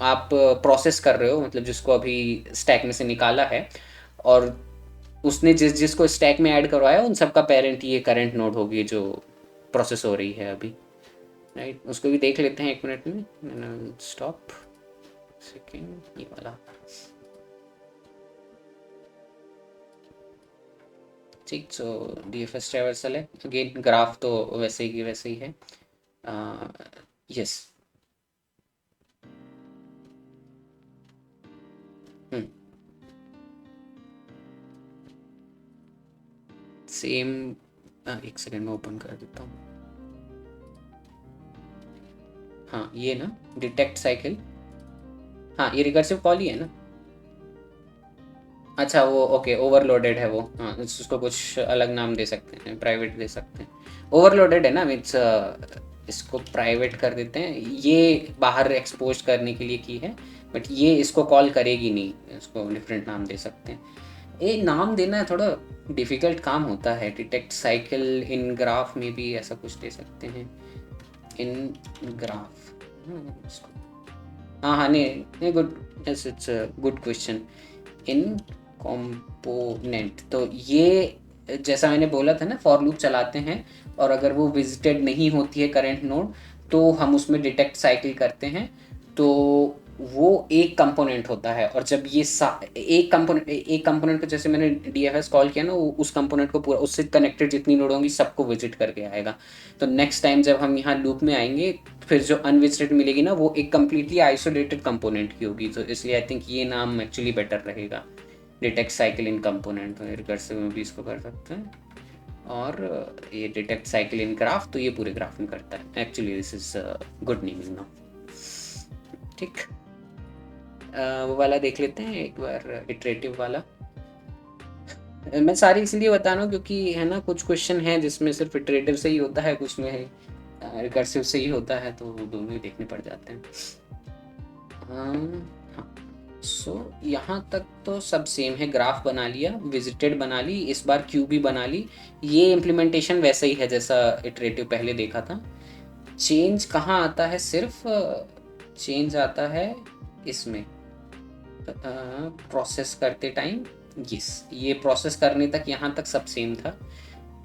आप प्रोसेस कर रहे हो, मतलब जिसको अभी स्टैक में से निकाला है, और उसने जिसको स्टैक में ऐड करवाया, उन सबका पेरेंट ये करंट नोड होगी जो प्रोसेस हो रही है अभी, राइट। उसको भी देख लेते हैं एक मिनट में। स्टॉप सेकेंड, ये वाला। ठीक, सो DFS ट्रैवर्सल है अगेन, ग्राफ तो वैसे ही वैसे ही है। यस। सेम, एक सेकेंड में ओपन कर देता हूँ। हाँ, ये ना डिटेक्ट साइकिल, हाँ ये रिकर्सिव कॉल ही है ना। अच्छा, वो ओके, ओवरलोडेड है वो। हाँ, उसको कुछ अलग नाम दे सकते हैं, प्राइवेट दे सकते हैं। ओवरलोडेड है ना, मीन्स इसको प्राइवेट कर देते हैं। ये बाहर एक्सपोज करने के लिए की है, बट ये इसको कॉल करेगी नहीं, इसको डिफरेंट नाम दे सकते हैं। ये नाम देना थोड़ा डिफ़िकल्ट काम होता है। डिटेक्ट साइकिल इन ग्राफ में भी ऐसा कुछ दे सकते हैं, इन ग्राफ। हाँ हाँ, नहीं नहीं, good, yes, it's a good question. In component, तो ये जैसा मैंने बोला था ना, फॉर लूप चलाते हैं, और अगर वो विजिटेड नहीं होती है करंट नोड, तो हम उसमें डिटेक्ट साइकिल करते हैं। तो वो एक कंपोनेंट होता है, और जब ये एक कंपोनेंट को, जैसे मैंने DFS कॉल किया ना, वो उस कंपोनेंट को पूरा, उससे कनेक्टेड जितनी नोड होंगी सबको विजिट करके आएगा। तो नेक्स्ट टाइम जब हम यहाँ लूप में आएंगे, फिर जो अनविजिटेड मिलेगी ना, वो एक कम्प्लीटली आइसोलेटेड कंपोनेंट की होगी। तो इसलिए आई थिंक ये नाम एक्चुअली बेटर रहेगा, डिटेक्ट साइकिल इन कंपोनेंट। तो रिकर्सिव में भी इसको कर सकते हैं। और ये डिटेक्ट साइकिल इन ग्राफ, तो ये पूरे ग्राफ में करता है actually. This is good naming now. ठीक, वो वाला देख लेते हैं एक बार, इटरेटिव वाला। मैं सारी इसलिए बता रहा हूँ क्योंकि है ना, कुछ क्वेश्चन है जिसमें सिर्फ इटरेटिव से ही होता है, कुछ में रिकर्सिव से ही होता है, तो दोनों ही देखने पड़ जाते हैं। हाँ, सो यहाँ तक तो सब सेम है। ग्राफ बना लिया, विजिटेड बना ली, इस बार क्यू भी बना ली। ये इम्प्लीमेंटेशन वैसे ही है जैसा इटरेटिव पहले देखा था। चेंज कहाँ आता है, सिर्फ चेंज आता है इसमें प्रोसेस करते टाइम। यस, ये प्रोसेस करने तक यहाँ तक सब सेम था।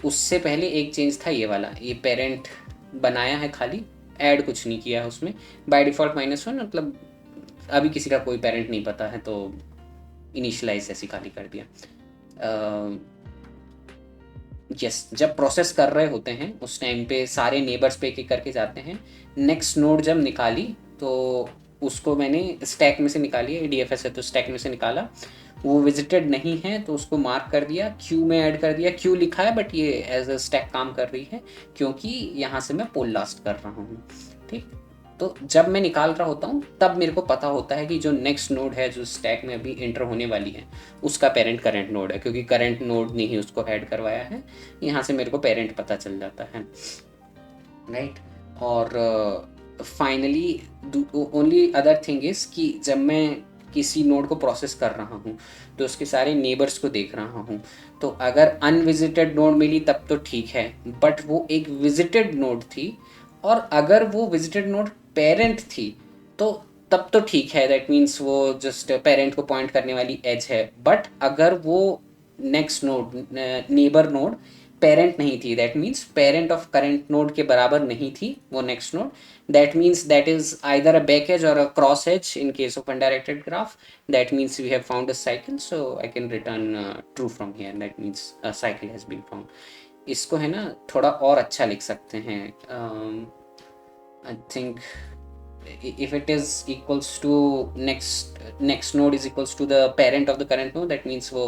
उससे पहले एक चेंज था ये वाला, ये पेरेंट बनाया है खाली, ऐड कुछ नहीं किया है उसमें। बाय डिफ़ॉल्ट -1, मतलब अभी किसी का कोई पेरेंट नहीं पता है, तो इनिशियलाइज ऐसी खाली कर दिया। यस, जब प्रोसेस कर रहे होते हैं उस टाइम पे सारे नेबर्स पे एक एक करके जाते हैं। नेक्स्ट नोड जब निकाली, तो उसको मैंने स्टैक में से निकाली है, DFS है तो स्टैक में से निकाला। वो विजिटेड नहीं है तो उसको मार्क कर दिया, क्यू में ऐड कर दिया। क्यू लिखा है बट ये एज अ स्टैक काम कर रही है, क्योंकि यहाँ से मैं पोल लास्ट कर रहा हूँ। ठीक, तो जब मैं निकाल रहा होता हूँ तब मेरे को पता होता है कि जो नेक्स्ट नोड है जो स्टैक में अभी एंटर होने वाली है, उसका पेरेंट करंट नोड है, क्योंकि करंट नोड ने ही उसको ऐड करवाया है। यहाँ से मेरे को पेरेंट पता चल जाता है, राइट। और finally only other thing is कि जब मैं किसी नोड को प्रोसेस कर रहा हूँ तो उसके सारे नेबर्स को देख रहा हूँ। तो अगर अनविजिटेड नोड मिली तब तो ठीक है, बट वो एक विजिटेड नोड थी, और अगर वो विजिटेड नोड पेरेंट थी तो तब तो ठीक है, दैट मीन्स वो जस्ट पेरेंट को पॉइंट करने वाली एज है। बट अगर वो next node, neighbour node parent नहीं थी, that means parent of current node के बराबर नहीं थी वो next node, that means that is either a back edge और a cross edge in case of undirected graph, that means we have found a cycle, so I can return true from here, that means a cycle has been found. इसको है ना थोड़ा और अच्छा लिख सकते हैं, I think if it is equals to next node is equals to the parent of the current node, that means वो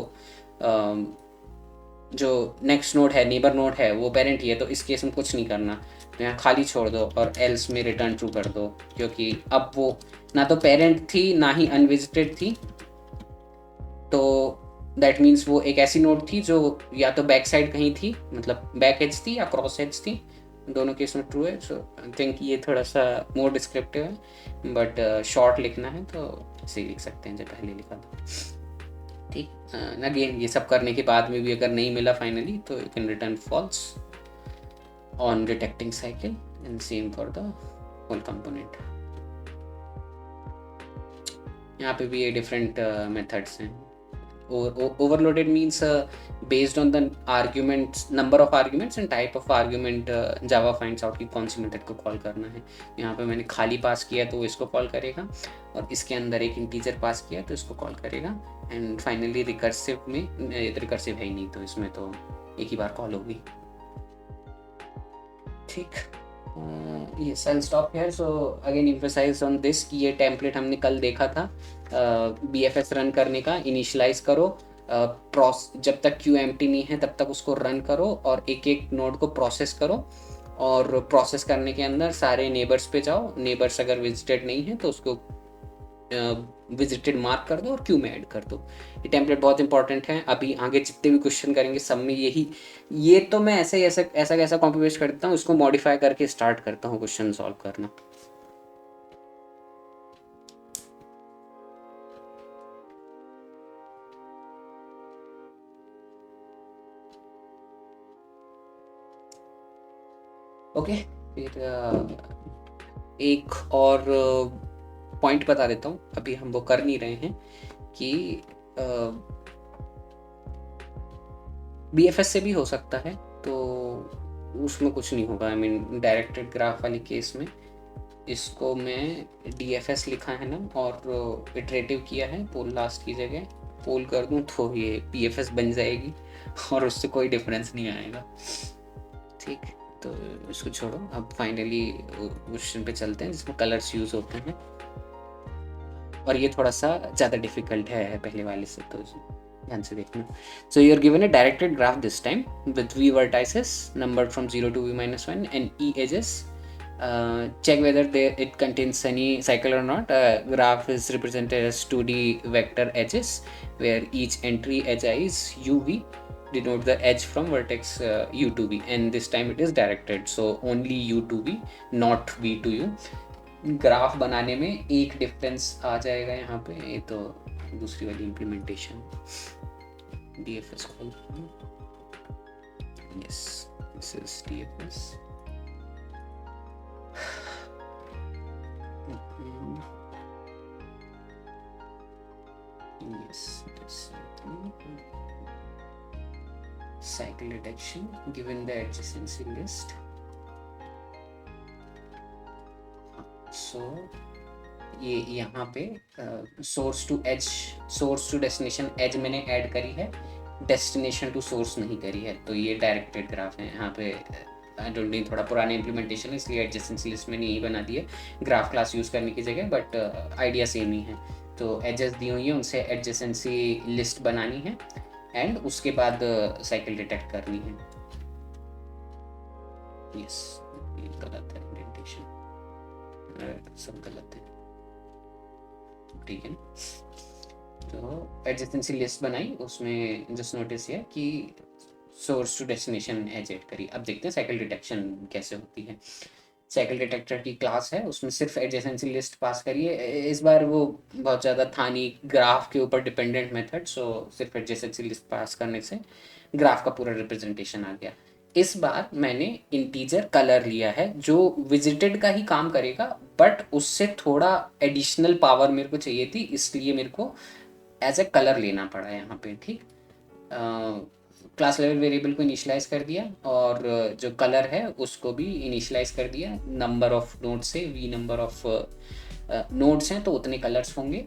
जो नेक्स्ट नोड है, नेबर नोड है, वो पेरेंट ही है, तो इस केस में कुछ नहीं करना, तो यहाँ खाली छोड़ दो और एल्स में रिटर्न ट्रू कर दो, क्योंकि अब वो ना तो पेरेंट थी ना ही अनविजिटेड थी, तो दैट मीन्स वो एक ऐसी नोड थी जो या तो बैक साइड कहीं थी, मतलब बैक एज थी या क्रॉस एज थी, दोनों केस में ट्रू है। सो आई थिंक ये थोड़ा सा मोर डिस्क्रिप्टिव है, बट शॉर्ट लिखना है तो ऐसे ही लिख सकते हैं जो पहले लिखा था, ठीक। अगेन ये सब करने के बाद में भी अगर नहीं मिला फाइनली, तो you can return false on detecting cycle, and same for the whole component. यहाँ पे भी ये डिफरेंट मेथड्स हैं। Overloaded means based on the arguments, number of arguments and type of argument, Java finds out कि कौन सी method को call करना है। यहाँ पे मैंने खाली पास किया तो इसको कॉल करेगा, और इसके अंदर एक इंटीजर पास किया तो इसको कॉल करेगा, एंड फाइनली रिकर्सिव में, ये तो रिकर्सिव है ही नहीं, तो इसमें तो एक ही बार कॉल होगी, ठीक। yes, I'll stop here. So again emphasize on this कि ये टेम्पलेट हमने कल देखा था, BFS रन करने का, इनिशियलाइज करो, जब तक क्यू एम्प्टी नहीं है तब तक उसको रन करो और एक एक नोड को प्रोसेस करो, और प्रोसेस करने के अंदर सारे नेबर्स पे जाओ, नेबर्स अगर विजिटेड नहीं है तो उसको विजिटेड मार्क कर दो और क्यू में ऐड कर दो। ये टेम्पलेट बहुत इंपॉर्टेंट है, अभी आगे जितने भी क्वेश्चन करेंगे सब में यही, ये तो मैं ऐसे ऐसा ऐसा कैसा कॉपी पेस्ट करता हूँ, इसको मॉडिफाई करके स्टार्ट करता हूँ क्वेश्चन सॉल्व करना। ओके, फिर एक और पॉइंट बता देता हूँ, अभी हम वो कर नहीं रहे हैं, कि BFS से भी हो सकता है, तो उसमें कुछ नहीं होगा। आई मीन डायरेक्टेड ग्राफ वाली केस में इसको मैं DFS लिखा है ना, और इटरेटिव किया है, पोल लास्ट की जगह पोल कर दूँ तो ये PFS बन जाएगी, और उससे कोई डिफरेंस नहीं आएगा, ठीक। तो इसको छोड़ो, अब फाइनली क्वेश्चन पे चलते हैं जिसमें कलर्स यूज़ होते हैं, और ये थोड़ा सा ज़्यादा डिफिकल्ट है पहले वाले से, तो ध्यान से देखना। So you are given a directed graph this time with v vertices numbered from 0 to v-1 and e edges. Check whether it contains any cycle or not. Graph is represented as 2D vector edges where each entry edge is uv, denote the edge from vertex u to v, and this time it is directed, so only u to v, not v to u. Graph बनाने में एक difference आ जाएगा यहाँ पे, ये तो दूसरी वाली इम्प्लीमेंटेशन DFS खोल, yes this is DFS, yes this cycle detection given the adjacency list. So ये यहाँ पे source to edge, source to destination edge मैंने ऐड करी है, डेस्टिनेशन टू सोर्स नहीं करी है, तो ये डायरेक्टेड ग्राफ है। यहाँ पे आई डोंट नीड, थोड़ा पुराने इम्प्लीमेंटेशन है इसलिए एडजेसेंसी लिस्ट मैंने यही बना दी है ग्राफ क्लास यूज़ करने की जगह, बट आइडिया सेम ही है। तो एजेस दी हुई है, उनसे एडजेसेंसी लिस्ट बनानी है, एंड उसके बाद साइकिल डिटेक्ट करनी है। यस, ये गलत है इंडेंटेशन, सब गलत है, ठीक है। तो एडजेसेंसी लिस्ट बनाई, उसमें जस्ट नोटिस किया कि source to destination edge add करी। अब देखते हैं साइकिल डिटेक्शन कैसे होती है। साइकिल डिटेक्टर की क्लास है, उसमें सिर्फ एडजेसेंसी लिस्ट पास करिए। इस बार वो बहुत ज़्यादा था नहीं ग्राफ के ऊपर डिपेंडेंट मेथड, सो सिर्फ एडजेसेंसी लिस्ट पास करने से ग्राफ का पूरा रिप्रेजेंटेशन आ गया। इस बार मैंने इंटीजर कलर लिया है जो विजिटेड का ही काम करेगा, बट उससे थोड़ा एडिशनल पावर मेरे को चाहिए थी, इसलिए मेरे को एज ए कलर लेना पड़ा यहाँ पे, ठीक। क्लास लेवल वेरिएबल को इनिशियलाइज कर दिया और जो कलर है उसको भी इनिशियलाइज कर दिया। नंबर ऑफ नोड्स से वी नंबर ऑफ नोड्स हैं तो उतने कलर्स होंगे,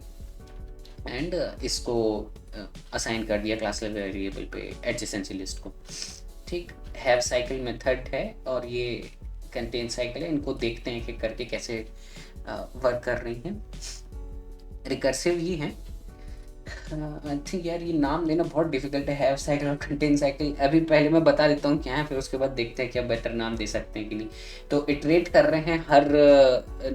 एंड इसको असाइन कर दिया क्लास लेवल वेरिएबल पे एडजेसेंसी लिस्ट को। ठीक, हैव साइकिल मेथड है और ये कंटेन साइकिल है। इनको देखते हैं कि करके कैसे वर्क कर रही हैं। रिकर्सिव ही हैं। आई थिंक यार ये नाम लेना बहुत डिफिकल्ट है, हैव साइकिल और कंटेन साइकिल। अभी पहले मैं बता देता हूँ क्या है, फिर उसके बाद देखते हैं क्या बेटर नाम दे सकते हैं कि नहीं। तो इटरेट कर रहे हैं हर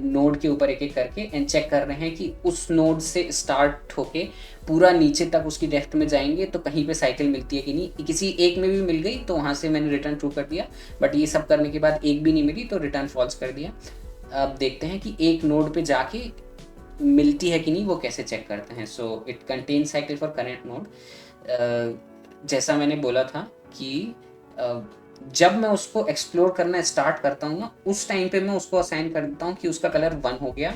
नोड के ऊपर एक एक करके, एंड चेक कर रहे हैं कि उस नोड से स्टार्ट होके पूरा नीचे तक उसकी डेप्थ में जाएंगे तो कहीं पे साइकिल मिलती है कि नहीं। किसी एक में भी मिल गई तो वहाँ से मैंने रिटर्न ट्रू कर दिया, बट ये सब करने के बाद एक भी नहीं मिली तो रिटर्न फॉल्स कर दिया। अब देखते हैं कि एक नोड पे जाके मिलती है कि नहीं, वो कैसे चेक करते हैं। So it contain cycle for current node. जैसा मैंने बोला था कि जब मैं उसको एक्सप्लोर करना स्टार्ट करता हूँ ना, उस टाइम पे मैं उसको असाइन कर देता हूँ कि उसका कलर 1 हो गया।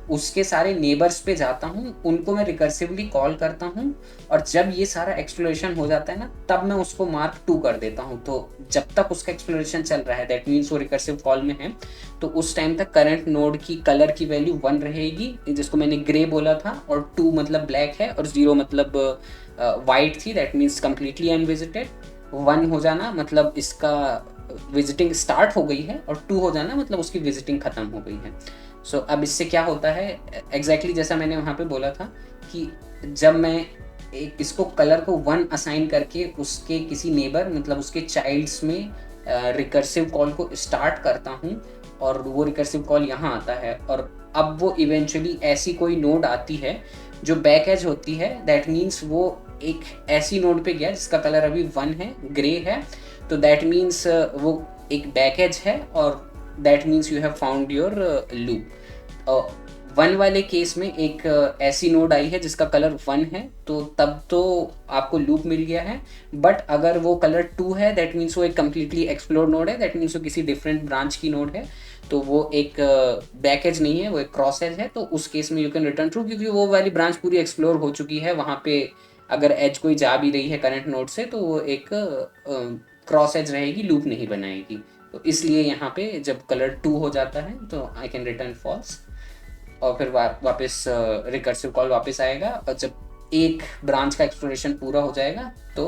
उसके सारे नेबर्स पे जाता हूँ, उनको मैं रिकर्सिवली कॉल करता हूँ, और जब ये सारा एक्सप्लोरेशन हो जाता है ना, तब मैं उसको मार्क 2 कर देता हूँ। तो जब तक उसका एक्सप्लोरेशन चल रहा है, दैट मीन्स वो रिकर्सिव कॉल में है, तो उस टाइम तक करंट नोड की कलर की वैल्यू 1 रहेगी, जिसको मैंने ग्रे बोला था, और 2 मतलब ब्लैक है, और 0 मतलब वाइट थी, दैट मीन्स कम्प्लीटली अनविजिटेड। 1 हो जाना मतलब इसका विजिटिंग स्टार्ट हो गई है, और 2 हो जाना मतलब उसकी विजिटिंग खत्म हो गई है। सो अब इससे क्या होता है, एग्जैक्टली जैसा मैंने वहाँ पे बोला था कि जब मैं एक इसको कलर को 1 असाइन करके उसके किसी नेबर मतलब उसके चाइल्ड्स में रिकर्सिव कॉल को स्टार्ट करता हूँ, और वो रिकर्सिव कॉल यहाँ आता है, और अब वो इवेंचुअली ऐसी कोई नोड आती है जो बैक एज होती है, दैट मीन्स वो एक ऐसी नोड पे गया जिसका कलर अभी 1 है, ग्रे है, तो दैट मीन्स वो एक बैक एज है, और that means you have found your loop. 1 वाले केस में एक ऐसी नोड आई है जिसका कलर 1 है, तो तब तो आपको लूप मिल गया है। बट अगर वो कलर 2 है, दैट मीन्स वो एक कम्प्लीटली एक्सप्लोर नोड है, दैट मीन्स वो किसी डिफरेंट ब्रांच की नोड है, तो वो एक बैक एज नहीं है, वो एक क्रॉस एज है। तो उस केस में यू कैन रिटर्न ट्रू, क्योंकि वो वाली ब्रांच पूरी एक्सप्लोर हो चुकी है। वहाँ पे अगर एज कोई जा भी रही है करंट नोड से, तो वो एक क्रॉस एज रहेगी, लूप नहीं बनाएगी। तो इसलिए यहाँ पे जब कलर 2 हो जाता है तो आई कैन रिटर्न फॉल्स, और फिर वापस रिकर्सिव कॉल वापस आएगा, और जब एक ब्रांच का एक्सप्लोरेशन पूरा हो जाएगा तो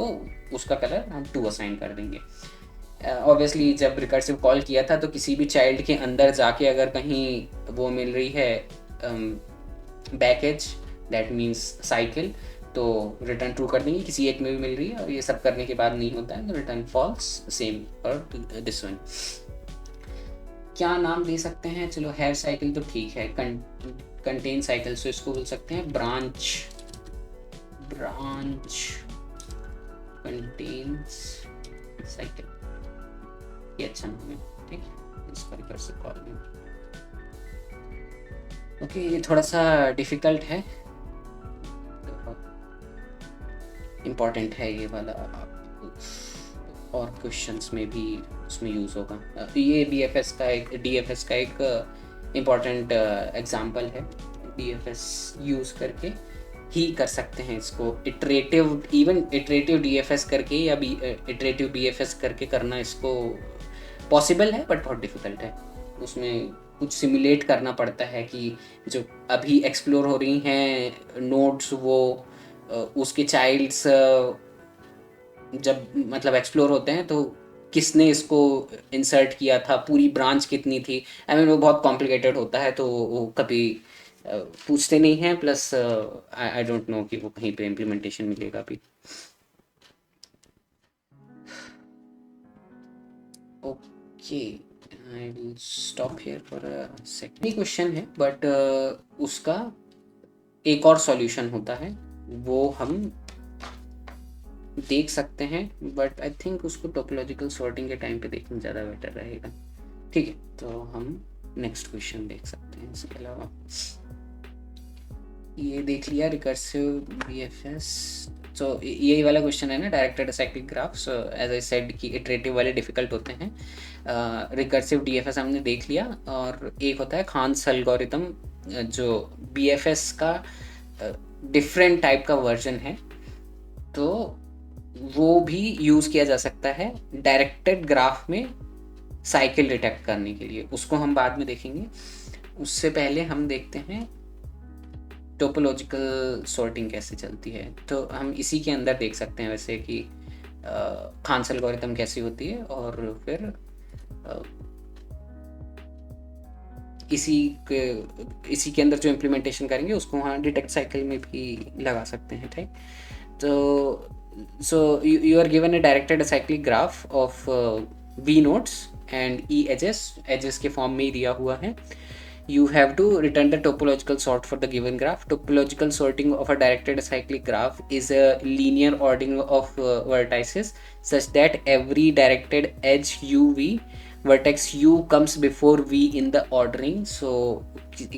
उसका कलर हम 2 असाइन कर देंगे। ऑब्वियसली जब रिकर्सिव कॉल किया था तो किसी भी चाइल्ड के अंदर जाके अगर कहीं वो मिल रही है बैकेज, दैट मीन्स साइकिल, तो रिटर्न ट्रू कर देंगे। किसी एक में भी मिल रही है और ये सब करने के बाद नहीं होता है तो रिटर्न फॉल्स, सेम और दिस वन। क्या नाम दे सकते हैं, चलो हैव साइकिल तो ठीक है, कंटेन साइकिल, सो इसको बोल सकते हैं ब्रांच कंटेन्स साइकिल, ये अच्छा नाम है, ठीक है, इसका रिकर्सिव कॉल में। ओके, ये थोड़ा सा डिफिकल्ट है, इम्पॉर्टेंट है ये वाला, और क्वेश्चंस में भी उसमें यूज़ होगा। ये DFS का एक इम्पॉर्टेंट एग्जांपल है। DFS यूज़ करके ही कर सकते हैं इसको, इटरेटिव DFS करके या इटरेटिव BFS करके करना इसको पॉसिबल है, बट बहुत डिफिकल्ट है। उसमें कुछ सिमुलेट करना पड़ता है कि जो अभी एक्सप्लोर हो रही हैं नोड्स, वो उसके चाइल्ड्स जब मतलब एक्सप्लोर होते हैं तो किसने इसको इंसर्ट किया था, पूरी ब्रांच कितनी थी। आई मीन वो बहुत कॉम्प्लिकेटेड होता है, तो वो कभी पूछते नहीं हैं, प्लस आई डोंट नो कि वो कहीं पे इम्प्लीमेंटेशन मिलेगा अभी। Okay, I will stop here for a second. Question है, बट उसका एक और सॉल्यूशन होता है, वो हम देख सकते हैं, बट आई थिंक उसको टोपोलॉजिकल सॉर्टिंग के टाइम पे देखना ज़्यादा बेटर रहेगा। ठीक है, तो हम नेक्स्ट क्वेश्चन देख सकते हैं। इसके अलावा ये देख लिया रिकर्सिव BFS, तो यही वाला क्वेश्चन है ना, directed acyclic graph. So as I said कि इटरेटिव वाले डिफिकल्ट होते हैं। रिकर्सिव DFS हमने देख लिया, और एक होता है खान्स एल्गोरिथम, जो BFS का डिफरेंट टाइप का वर्जन है। तो वो भी यूज़ किया जा सकता है डायरेक्टेड ग्राफ में साइकिल डिटेक्ट करने के लिए, उसको हम बाद में देखेंगे। उससे पहले हम देखते हैं टोपोलॉजिकल सॉर्टिंग कैसे चलती है। तो हम इसी के अंदर देख सकते हैं वैसे कि खान्स एल्गोरिथम कैसी होती है, और फिर इसी के अंदर जो इम्प्लीमेंटेशन करेंगे उसको वहाँ डिटेक्ट साइकिल में भी लगा सकते हैं, ठीक। तो so you are given a directed acyclic graph of v nodes and e edges के फॉर्म में ही दिया हुआ है। You have to return the topological sort for the given graph. Topological sorting of a directed acyclic graph is a linear ordering of vertices such that every directed edge uv vertex u comes before v in the ordering. So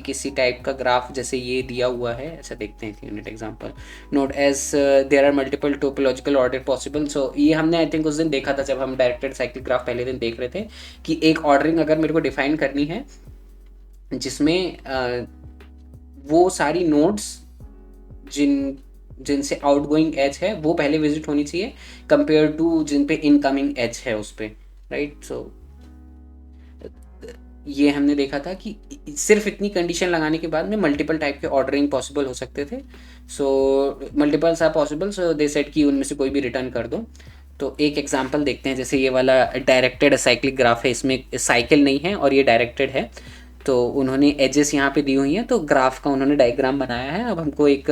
किसी type का graph जैसे ये दिया हुआ है, ऐसा देखते हैं unit example. Note as there are multiple topological order possible. So ये हमने आई थिंक उस दिन देखा था जब हम डायरेक्टेड साइक्लिक ग्राफ पहले दिन देख रहे थे, कि एक ऑर्डरिंग अगर मेरे को डिफाइन करनी है जिसमें वो सारी नोड्स जिनसे आउटगोइंग एज है वो पहले विजिट होनी चाहिए कंपेयर टू जिन पे इनकमिंग एज है उस पर, राइट। सो ये हमने देखा था कि सिर्फ इतनी कंडीशन लगाने के बाद में मल्टीपल टाइप के ऑर्डरिंग पॉसिबल हो सकते थे। So multiples are possible, so they said कि उनमें से कोई भी रिटर्न कर दो। तो एक एग्जांपल देखते हैं, जैसे ये वाला डायरेक्टेड साइक्लिक ग्राफ है, इसमें साइकिल नहीं है और ये डायरेक्टेड है। तो उन्होंने एजेस यहाँ पे दी हुई हैं, तो ग्राफ का उन्होंने डायग्राम बनाया है। अब हमको एक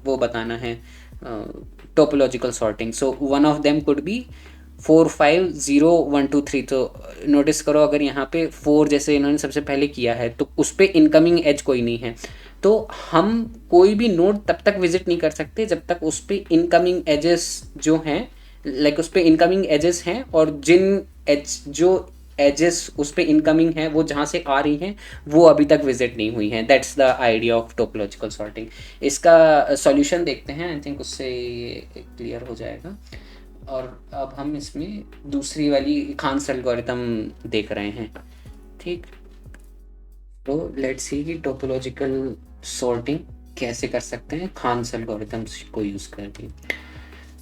वो बताना है topological sorting. So one of them could be 4 5 0 1 2 3। तो नोटिस करो अगर यहाँ पे 4 जैसे इन्होंने सबसे पहले किया है तो उस पर इनकमिंग एज कोई नहीं है, तो हम कोई भी नोड तब तक विजिट नहीं कर सकते जब तक उस पर इनकमिंग एजेस जो हैं, लाइक उस पर इनकमिंग एजेस हैं और जो एजेस उस पर इनकमिंग है वो जहाँ से आ रही हैं वो अभी तक विजिट नहीं हुई हैं। That's the idea of topological sorting. इसका सॉल्यूशन देखते हैं, आई थिंक उससे क्लियर हो जाएगा। और अब हम इसमें दूसरी वाली खान्स एल्गोरिथम देख रहे हैं, ठीक। तो लेट्स सी कि टोपोलॉजिकल सॉर्टिंग कैसे कर सकते हैं खान्स एल्गोरिथम्स को यूज़ करके।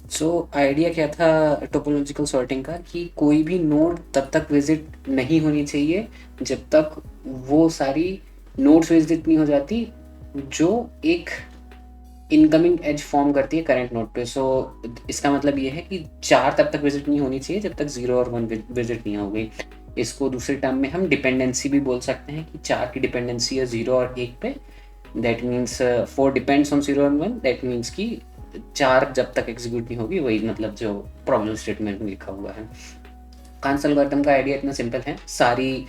सो आइडिया क्या था टोपोलॉजिकल सॉर्टिंग का, कि कोई भी नोड तब तक विजिट नहीं होनी चाहिए जब तक वो सारी नोड्स विजिट नहीं हो जाती जो एक इनकमिंग एज फॉर्म करती है करंट नोड पे। सो इसका मतलब ये है कि 4 तब तक विजिट नहीं होनी चाहिए जब तक 0 और 1 विजिट नहीं हो गई। इसको दूसरे टर्म में हम डिपेंडेंसी भी बोल सकते हैं कि 4 की डिपेंडेंसी है 0 और 1 पे। दैट मीन्स 4 डिपेंड्स ऑन 0 और 1। दैट मीन्स कि 4 जब तक एग्जीक्यूट नहीं होगी, वही मतलब जो प्रॉब्लम स्टेटमेंट में लिखा हुआ है। खान्स एल्गोरिथम का आइडिया इतना सिंपल है, सारी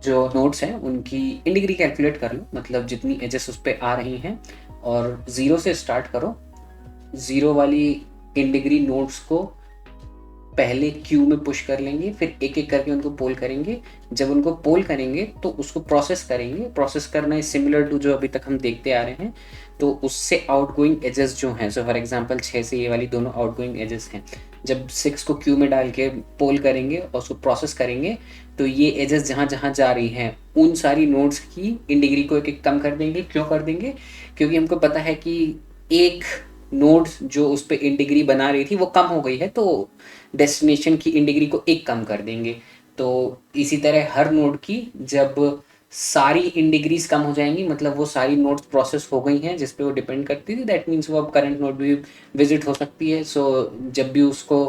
जो नोड्स हैं उनकी इंडिग्री कैलकुलेट कर लो, मतलब जितनी एजेस उस पर आ रही हैं, और 0 से स्टार्ट करो। 0 वाली इंडिग्री नोड्स को पहले क्यू में पुश कर लेंगे, फिर एक एक करके उनको पोल करेंगे। जब उनको पोल करेंगे तो उसको प्रोसेस करेंगे। प्रोसेस करना है सिमिलर टू जो अभी तक हम देखते आ रहे हैं। तो उससे आउटगोइंग एजेस जो हैं, सो फॉर एग्जांपल 6 से ये वाली दोनों आउटगोइंग एजेस हैं, जब 6 को क्यू में डाल के पोल करेंगे और उसको प्रोसेस करेंगे तो ये एजेस जहाँ जहाँ जा रही हैं उन सारी नोड्स की इंडिग्री को एक एक कम कर देंगे। क्यों कर देंगे? क्योंकि हमको पता है कि एक नोड जो उस पर इंडिग्री बना रही थी वो कम हो गई है, तो डेस्टिनेशन की इंडिग्री को एक कम कर देंगे। तो इसी तरह हर नोड की जब सारी इंडिग्रीज कम हो जाएंगी, मतलब वो सारी नोड्स प्रोसेस हो गई हैं जिस पे वो डिपेंड करती थी, दैट मीन्स वो अब करंट नोड भी विजिट हो सकती है। सो जब भी उसको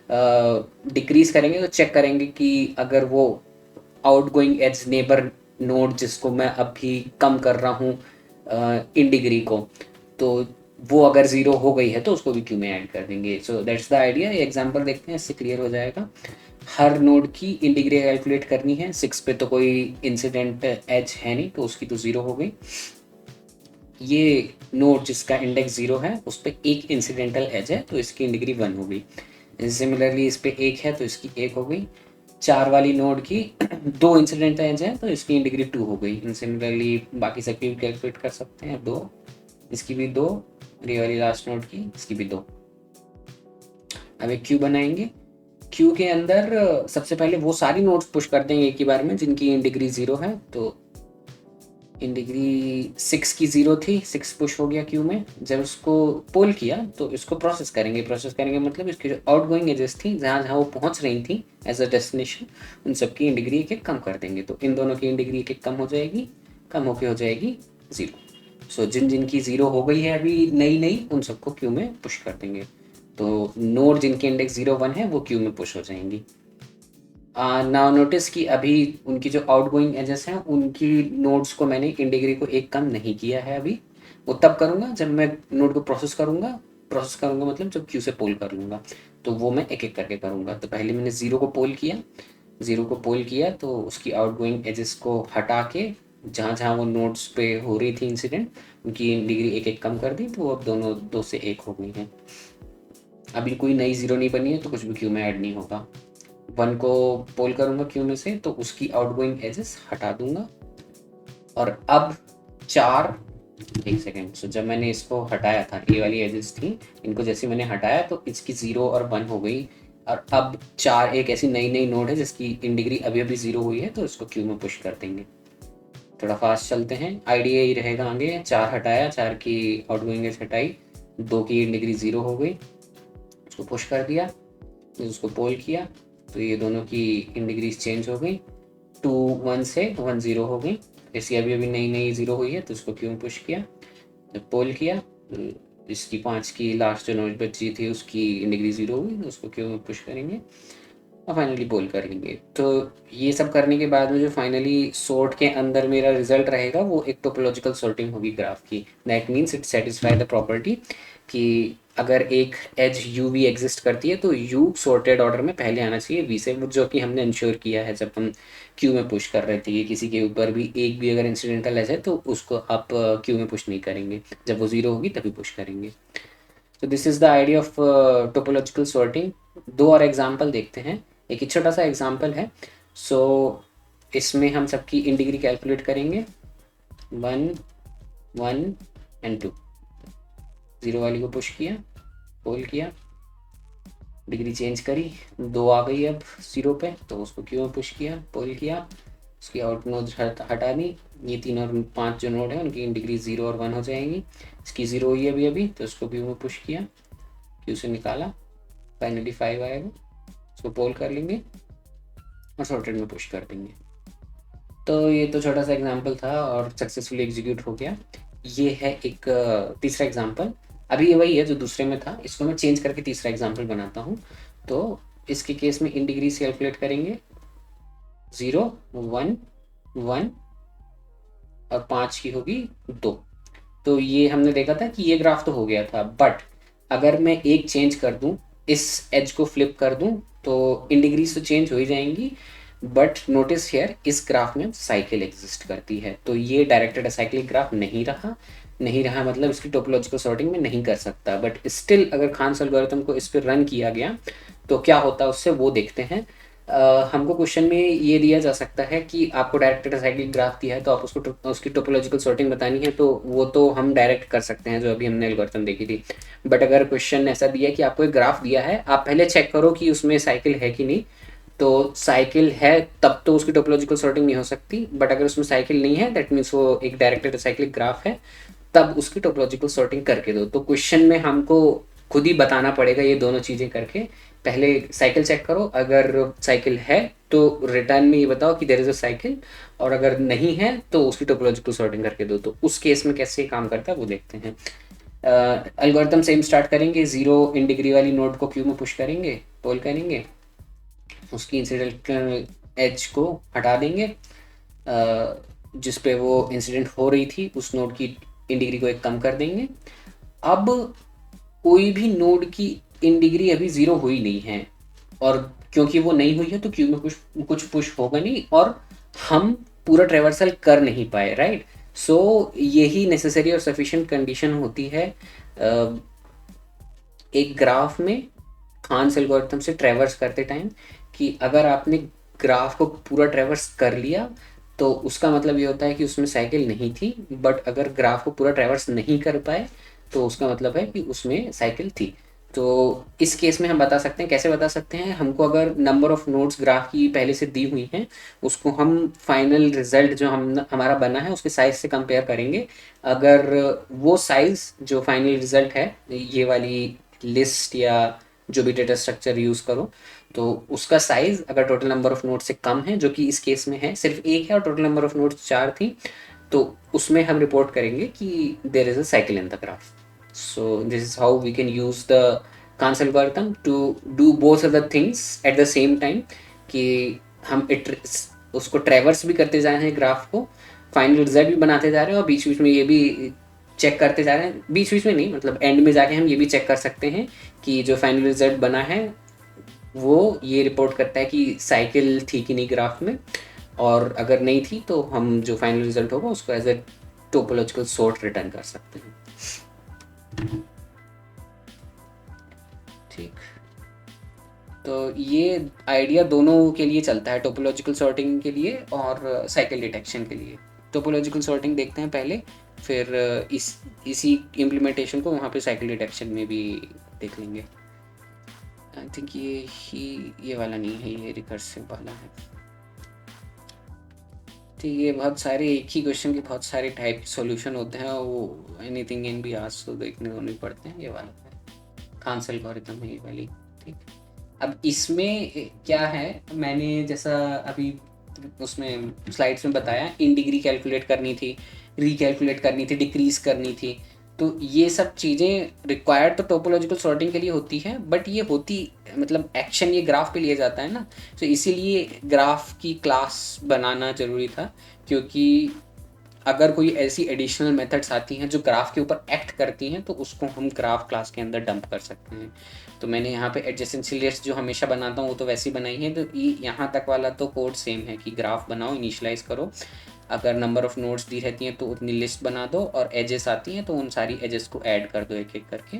डिक्रीज करेंगे तो चेक करेंगे कि अगर वो आउटगोइंग एज नेबर नोड जिसको मैं अभी कम कर रहा हूँ इंडिग्री को, तो वो अगर 0 हो गई है तो उसको भी क्यू में ऐड कर देंगे। So that's the idea. ये एग्जांपल देखते हैं, इससे क्लियर हो जाएगा। हर नोड की इंडिग्री कैलकुलेट करनी है। 6 पे तो कोई इंसिडेंट एज है नहीं तो उसकी तो 0 हो गई। ये नोड जिसका इंडेक्स 0 है उस पर एक इंसिडेंटल एज है तो इसकी इंडिग्री 1 हो गई। सिमिलरली इस पे 1 है तो इसकी 1 हो गई। 4 वाली नोड की 2 इंसिडेंट एज है तो इसकी इंडिग्री 2 हो गई। सिमिलरली बाकी सबकी भी कैलकुलेट कर सकते हैं। 2, इसकी भी 2, ये वाली लास्ट नोड की इसकी भी 2। अब एक क्यू बनाएंगे। क्यू के अंदर सबसे पहले वो सारी नोड्स पुश कर देंगे एक ही बार में जिनकी इंडिग्री 0 है। तो इन डिग्री 6 की 0 थी, 6 पुश हो गया क्यू में। जब उसको पोल किया तो इसको प्रोसेस करेंगे मतलब इसकी जो आउटगोइंग एजेस थी, जहाँ जहाँ वो पहुँच रही थी एज अ डेस्टिनेशन, उन सबकी इन डिग्री एक एक कम कर देंगे। तो इन दोनों की इन डिग्री एक एक कम हो जाएगी, कम होके हो जाएगी 0। सो जिन जिन की 0 हो गई है अभी नई नई, उन सबको क्यू में पुश कर देंगे। तो नोड जिनके इंडेक्स 0 1 है वो क्यू में पुश हो जाएंगी। नाउ नोटिस कि अभी उनकी जो आउटगोइंग एजेस हैं उनकी नोड्स को मैंने इन डिग्री को एक कम नहीं किया है अभी। वो तब करूँगा जब मैं नोड को प्रोसेस करूँगा मतलब जब क्यू से पोल कर लूँगा, तो वो मैं एक एक करके करूँगा। तो पहले मैंने 0 को पोल किया तो उसकी आउटगोइंग एजेस को हटा के जहाँ जहाँ वो नोड्स पे हो रही थी इंसिडेंट, उनकी इन डिग्री एक एक कम कर दी, तो वो अब दोनों 2 से 1 हो गई हैं। अभी कोई नई 0 नहीं बनी है तो कुछ भी क्यू में ऐड नहीं होगा। 1 को पोल करूँगा क्यू में से तो उसकी आउटगोइंग एजेस हटा दूंगा। और अब 4, एक सेकेंड, सो जब मैंने इसको हटाया था, ये वाली एजेस थी, इनको जैसे मैंने हटाया तो इसकी 0 और 1 हो गई। और अब 4 एक ऐसी नई नई नोड है जिसकी इन डिग्री अभी अभी 0 हुई है, तो इसको क्यू में पुश कर देंगे। थोड़ा फास्ट चलते हैं, आइडिया यही रहेगा आगे। 4 हटाया, 4 की आउटगोइंग एज हटाई, 2 की इन डिग्री 0 हो गई, उसको पुश कर दिया, फिर उसको पोल किया तो ये दोनों की इन डिग्रीज चेंज हो गई, 2 1 से 1 0 हो गई। ऐसी अभी अभी नई नई 0 हुई है तो उसको क्यों पुश किया, जब पोल किया तो इसकी 5 की लास्ट जो नोट बची थी उसकी इन डिग्री 0 हुई, तो उसको क्यों पुश करेंगे और फाइनली पोल करेंगे। तो ये सब करने के बाद में जो फाइनली सॉर्ट के अंदर मेरा रिजल्ट रहेगा वो एक टोपोलॉजिकल सॉर्टिंग होगी ग्राफ की। That means it satisfy the property कि अगर एक एज यू वी एग्जिस्ट करती है तो यू सॉर्टेड ऑर्डर में पहले आना चाहिए वी से, जो कि हमने इंश्योर किया है जब हम क्यू में पुश कर रहे थे कि किसी के ऊपर भी एक भी अगर इंसिडेंटल एज है तो उसको आप क्यू में पुश नहीं करेंगे, जब वो 0 होगी तभी पुश करेंगे। तो this is the idea of topological sorting. 2 और एग्जाम्पल देखते हैं। एक ही छोटा सा एग्जाम्पल है। सो इसमें हम सबकी इन डिग्री कैलकुलेट करेंगे, 1 1 एंड 2। 0 वाली को पुश किया, पोल किया, डिग्री चेंज करी, 2 आ गई अब 0 पे, तो उसको क्यू में पुश किया, पोल किया, उसकी आउट नोड हटा दी। ये 3 और 5 जो नोड है उनकी इन डिग्री 0 और 1 हो जाएंगी। इसकी 0 हुई अभी अभी तो उसको क्यू में पुश किया, क्यू से निकाला, फाइनली 5 आएगा, उसको पोल कर लेंगे और सॉर्टेड में पुश कर देंगे। तो ये तो छोटा सा एग्जांपल था और सक्सेसफुली एग्जीक्यूट हो गया। ये है एक तीसरा एग्जांपल। अभी ये वही है जो दूसरे में था, इसको मैं चेंज करके तीसरा एग्जांपल बनाता हूँ। तो इसके केस में इन डिग्री से कैलकुलेट करेंगे, 0 1 1 और 5 की होगी 2। तो ये हमने देखा था कि ये ग्राफ तो हो गया था, बट अगर मैं एक चेंज कर दूं, इस एज को फ्लिप कर दूं, तो इन डिग्रीज तो चेंज हो ही जाएंगी, बट नोटिस हियर इस ग्राफ में साइकिल एग्जिस्ट करती है। तो ये डायरेक्टेड असाइक्लिक ग्राफ नहीं रहा मतलब इसकी टोपोलॉजिकल सॉर्टिंग में नहीं कर सकता। बट स्टिल अगर खान्स एल्गोरिथम को इस पर रन किया गया तो क्या होता है उससे वो देखते हैं। हमको क्वेश्चन में ये दिया जा सकता है कि आपको डायरेक्टेड असाइक्लिक ग्राफ दिया है तो आप उसकी टोपोलॉजिकल सॉर्टिंग बतानी है, तो वो तो हम डायरेक्ट कर सकते हैं जो अभी हमने एल्गोरिथम देखी थी। बट अगर क्वेश्चन ऐसा दिया कि आपको एक ग्राफ दिया है, आप पहले चेक करो कि उसमें साइकिल है कि नहीं। तो साइकिल है तब तो उसकी टोपोलॉजिकल सॉर्टिंग नहीं हो सकती, बट अगर उसमें साइकिल नहीं है दैट मीन्स वो एक डायरेक्टेड असाइक्लिक ग्राफ है, तब उसकी टोपोलॉजिकल सॉर्टिंग करके दो। तो क्वेश्चन में हमको खुद ही बताना पड़ेगा ये दोनों चीज़ें करके। पहले साइकिल चेक करो, अगर साइकिल है तो रिटर्न में ये बताओ कि देयर इज अ साइकिल, और अगर नहीं है तो उसकी टोपोलॉजिकल सॉर्टिंग करके दो। तो उस केस में कैसे काम करता है वो देखते हैं। एल्गोरिथम सेम स्टार्ट करेंगे, 0 इन डिग्री वाली नोड को क्यू में पुश करेंगे, पोल करेंगे, उसकी इंसिडेंट एज को हटा देंगे, जिस पे वो इंसिडेंट हो रही थी उस नोड की इन डिग्री को एक कम कर देंगे। अब कोई भी नोड की इन डिग्री अभी 0 हुई नहीं है, और क्योंकि वो नहीं हुई है तो क्यू में कुछ पुश होगा नहीं और हम पूरा ट्रेवर्सल कर नहीं पाए, राइट। सो यही नेसेसरी और सफिशिएंट कंडीशन होती है एक ग्राफ में खान्स एल्गोरिथम से ट्रेवर्स करते टाइम, कि अगर आपने ग्राफ को पूरा ट्रेवर्स कर लिया तो उसका मतलब ये होता है कि उसमें साइकिल नहीं थी, बट अगर ग्राफ को पूरा ट्रेवर्स नहीं कर पाए तो उसका मतलब है कि उसमें साइकिल थी। तो इस केस में हम बता सकते हैं, कैसे बता सकते हैं, हमको अगर नंबर ऑफ नोड्स ग्राफ की पहले से दी हुई हैं, उसको हम फाइनल रिजल्ट जो हमारा बना है उसके साइज से कंपेयर करेंगे। अगर वो साइज जो फाइनल रिजल्ट है, ये वाली लिस्ट या जो भी डेटा स्ट्रक्चर यूज़ करो, तो उसका साइज अगर टोटल नंबर ऑफ नोड से कम है, जो कि इस केस में है सिर्फ एक है और टोटल नंबर ऑफ नोड्स 4 थी, तो उसमें हम रिपोर्ट करेंगे कि there is a cycle in the graph. So this is how we can use the Khan's algorithm to do both of the things at the same time, कि हम उसको ट्रेवर्स भी करते जा रहे हैं ग्राफ को, फाइनल रिजल्ट भी बनाते जा रहे हैं और बीच बीच में ये भी चेक करते जा रहे हैं, बीच बीच में नहीं मतलब एंड में जाके हम ये भी चेक कर सकते हैं कि जो फाइनल रिजल्ट बना है वो ये रिपोर्ट करता है कि साइकिल थी कि नहीं ग्राफ में, और अगर नहीं थी तो हम जो फाइनल रिजल्ट होगा उसको एज ए टोपोलॉजिकल सॉर्ट रिटर्न कर सकते हैं। ठीक, तो ये आइडिया दोनों के लिए चलता है, टोपोलॉजिकल सॉर्टिंग के लिए और साइकिल डिटेक्शन के लिए। टोपोलॉजिकल सॉर्टिंग देखते हैं पहले, फिर इसी इम्प्लीमेंटेशन को वहाँ पे साइकिल डिटेक्शन में भी देख लेंगे। आई थिंक ये वाला नहीं है, ये रिकर्सिव वाला है। ठीक, ये बहुत सारे एक ही क्वेश्चन के बहुत सारे टाइप के सॉल्यूशन होते हैं, वो एनीथिंग कैन बी आस्क्ड, तो देखने को नहीं पड़ते हैं। ये वाला है खान्स एल्गोरिथम है ये वाली। ठीक, अब इसमें क्या है, मैंने जैसा अभी उसमें स्लाइड्स में बताया, इन डिग्री कैलकुलेट करनी थी, रिकैलकुलेट करनी थी, डिक्रीज करनी थी, तो ये सब चीज़ें रिक्वायर्ड तो टोपोलॉजिकल सॉर्टिंग के लिए होती है, बट ये होती मतलब एक्शन ये ग्राफ पे लिया जाता है ना, तो इसीलिए ग्राफ की क्लास बनाना ज़रूरी था, क्योंकि अगर कोई ऐसी एडिशनल मेथड्स आती हैं जो ग्राफ के ऊपर एक्ट करती हैं तो उसको हम ग्राफ क्लास के अंदर डंप कर सकते हैं। तो मैंने यहाँ पे एडजेसेंसी लिस्ट जो हमेशा बनाता हूँ वो तो वैसी बनाई है, तो ये यहाँ तक वाला तो कोड सेम है कि ग्राफ बनाओ, इनिशियलाइज करो, अगर नंबर ऑफ़ नोड्स दी रहती हैं तो उतनी लिस्ट बना दो, और एजेस आती हैं तो उन सारी एजेस को ऐड कर दो एक एक करके।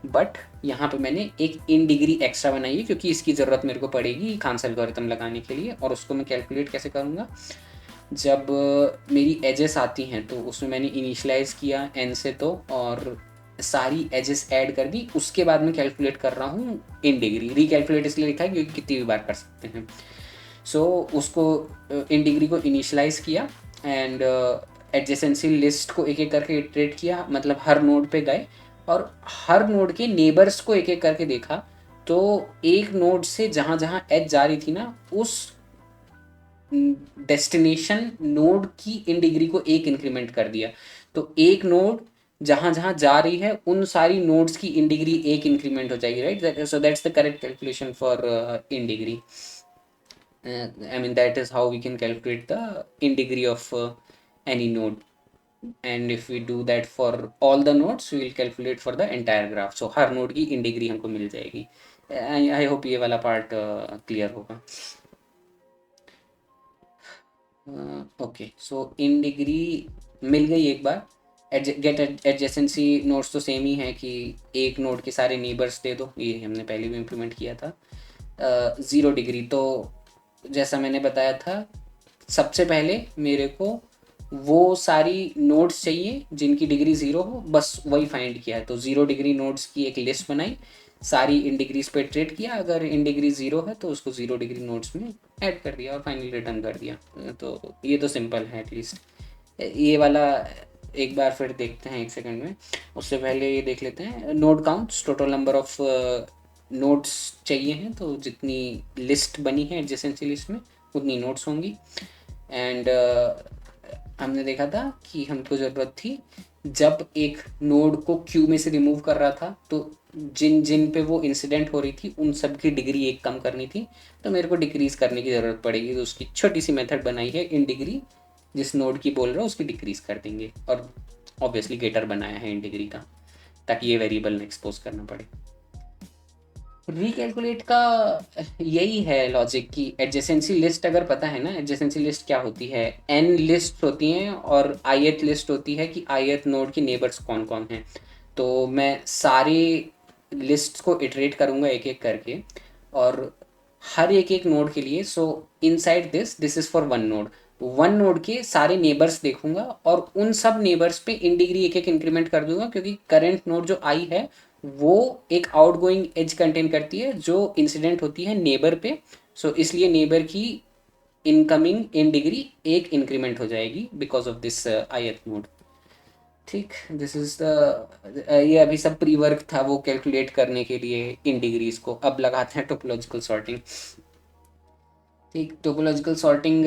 बट यहाँ पे मैंने एक इन डिग्री एक्स्ट्रा बनाई है क्योंकि इसकी ज़रूरत मेरे को पड़ेगी खान्स एल्गोरिथम लगाने के लिए, और उसको मैं कैलकुलेट कैसे करूँगा, जब मेरी एजेस आती हैं तो उसमें मैंने इनिशियलाइज़ किया n से, तो और सारी एजेस ऐड कर दी, उसके बाद मैं कैलकुलेट कर रहा हूँ इन डिग्री। रिकैलकुलेट इसलिए लिखा है क्योंकि कितनी भी बार कर सकते हैं। सो उसको इन डिग्री को इनिशियलाइज़ किया एंड एडजेसेंसी लिस्ट को एक एक करके इटरेट किया, मतलब हर नोड पे गए और हर नोड के नेबर्स को एक एक करके देखा, तो एक नोड से जहाँ जहाँ एज जा रही थी ना, उस डेस्टिनेशन नोड की इन डिग्री को एक इंक्रीमेंट कर दिया, तो एक नोड जहां जहां जा रही है उन सारी नोड्स की इन डिग्री एक इंक्रीमेंट हो जाएगी, right. So that's the correct calculation for in degree. I mean that is how we can calculate the in degree of any node, and if we do that for all the nodes we will calculate for the entire graph, so her node की in degree हमको मिल जाएगी। I hope ये वाला part clear होगा। Okay, so in degree मिल गई एक बार। Gate adjacency nodes तो same ही है कि एक नोड के सारे नेबर्स दे दो, ये हमने पहले भी इम्प्लीमेंट किया था। 0 डिग्री, तो जैसा मैंने बताया था, सबसे पहले मेरे को वो सारी नोड्स चाहिए जिनकी डिग्री 0 हो, बस वही फाइंड किया है, तो 0 डिग्री नोड्स की एक लिस्ट बनाई, सारी इन डिग्रीज पे ट्रेड किया, अगर इन डिग्री 0 है तो उसको 0 डिग्री नोड्स में ऐड कर दिया और फाइनली रिटर्न कर दिया। तो ये तो सिंपल है एटलीस्ट। ये वाला एक बार फिर देखते हैं एक सेकंड में, उससे पहले ये देख लेते हैं node counts, total number of nodes चाहिए हैं, तो जितनी लिस्ट बनी है एडजेसेंसी लिस्ट में उतनी नोड्स होंगी। एंड हमने देखा था कि हमको ज़रूरत थी जब एक नोड को क्यू में से रिमूव कर रहा था, तो जिन जिन पे वो इंसिडेंट हो रही थी उन सब की डिग्री एक कम करनी थी, तो मेरे को डिक्रीज करने की ज़रूरत पड़ेगी, तो उसकी छोटी सी मेथड बनाई है इन डिग्री, जिस नोड की बोल रहा हूँ उसकी डिक्रीज कर देंगे, और ऑब्वियसली गेटर बनाया है इन डिग्री का ताकि ये वेरिएबल एक्सपोज करना पड़े। रिकैलकुलेट का यही है लॉजिक कि एडजेसेंसी लिस्ट अगर पता है ना, एडजेसेंसी लिस्ट क्या होती है, एन लिस्ट होती हैं और ith लिस्ट होती है कि ith नोड के नेबर्स कौन कौन हैं, तो मैं सारे लिस्ट को इटरेट करूँगा एक एक करके, और हर एक एक नोड के लिए, सो inside this is for one node के सारे नेबर्स देखूंगा और उन सब नेबर्स पे इन डिग्री एक एक इंक्रीमेंट कर दूंगा, क्योंकि करंट नोड जो आई है वो एक आउटगोइंग एज कंटेन करती है जो इंसिडेंट होती है नेबर पे। सो इसलिए नेबर की इनकमिंग इन डिग्री एक इंक्रीमेंट हो जाएगी because of this ith node. ठीक, दिस इज द ये अभी सब प्री वर्क था वो कैलकुलेट करने के लिए इन डिग्रीज को। अब लगाते हैं टोपोलॉजिकल सॉर्टिंग। ठीक, टोपोलॉजिकल सॉर्टिंग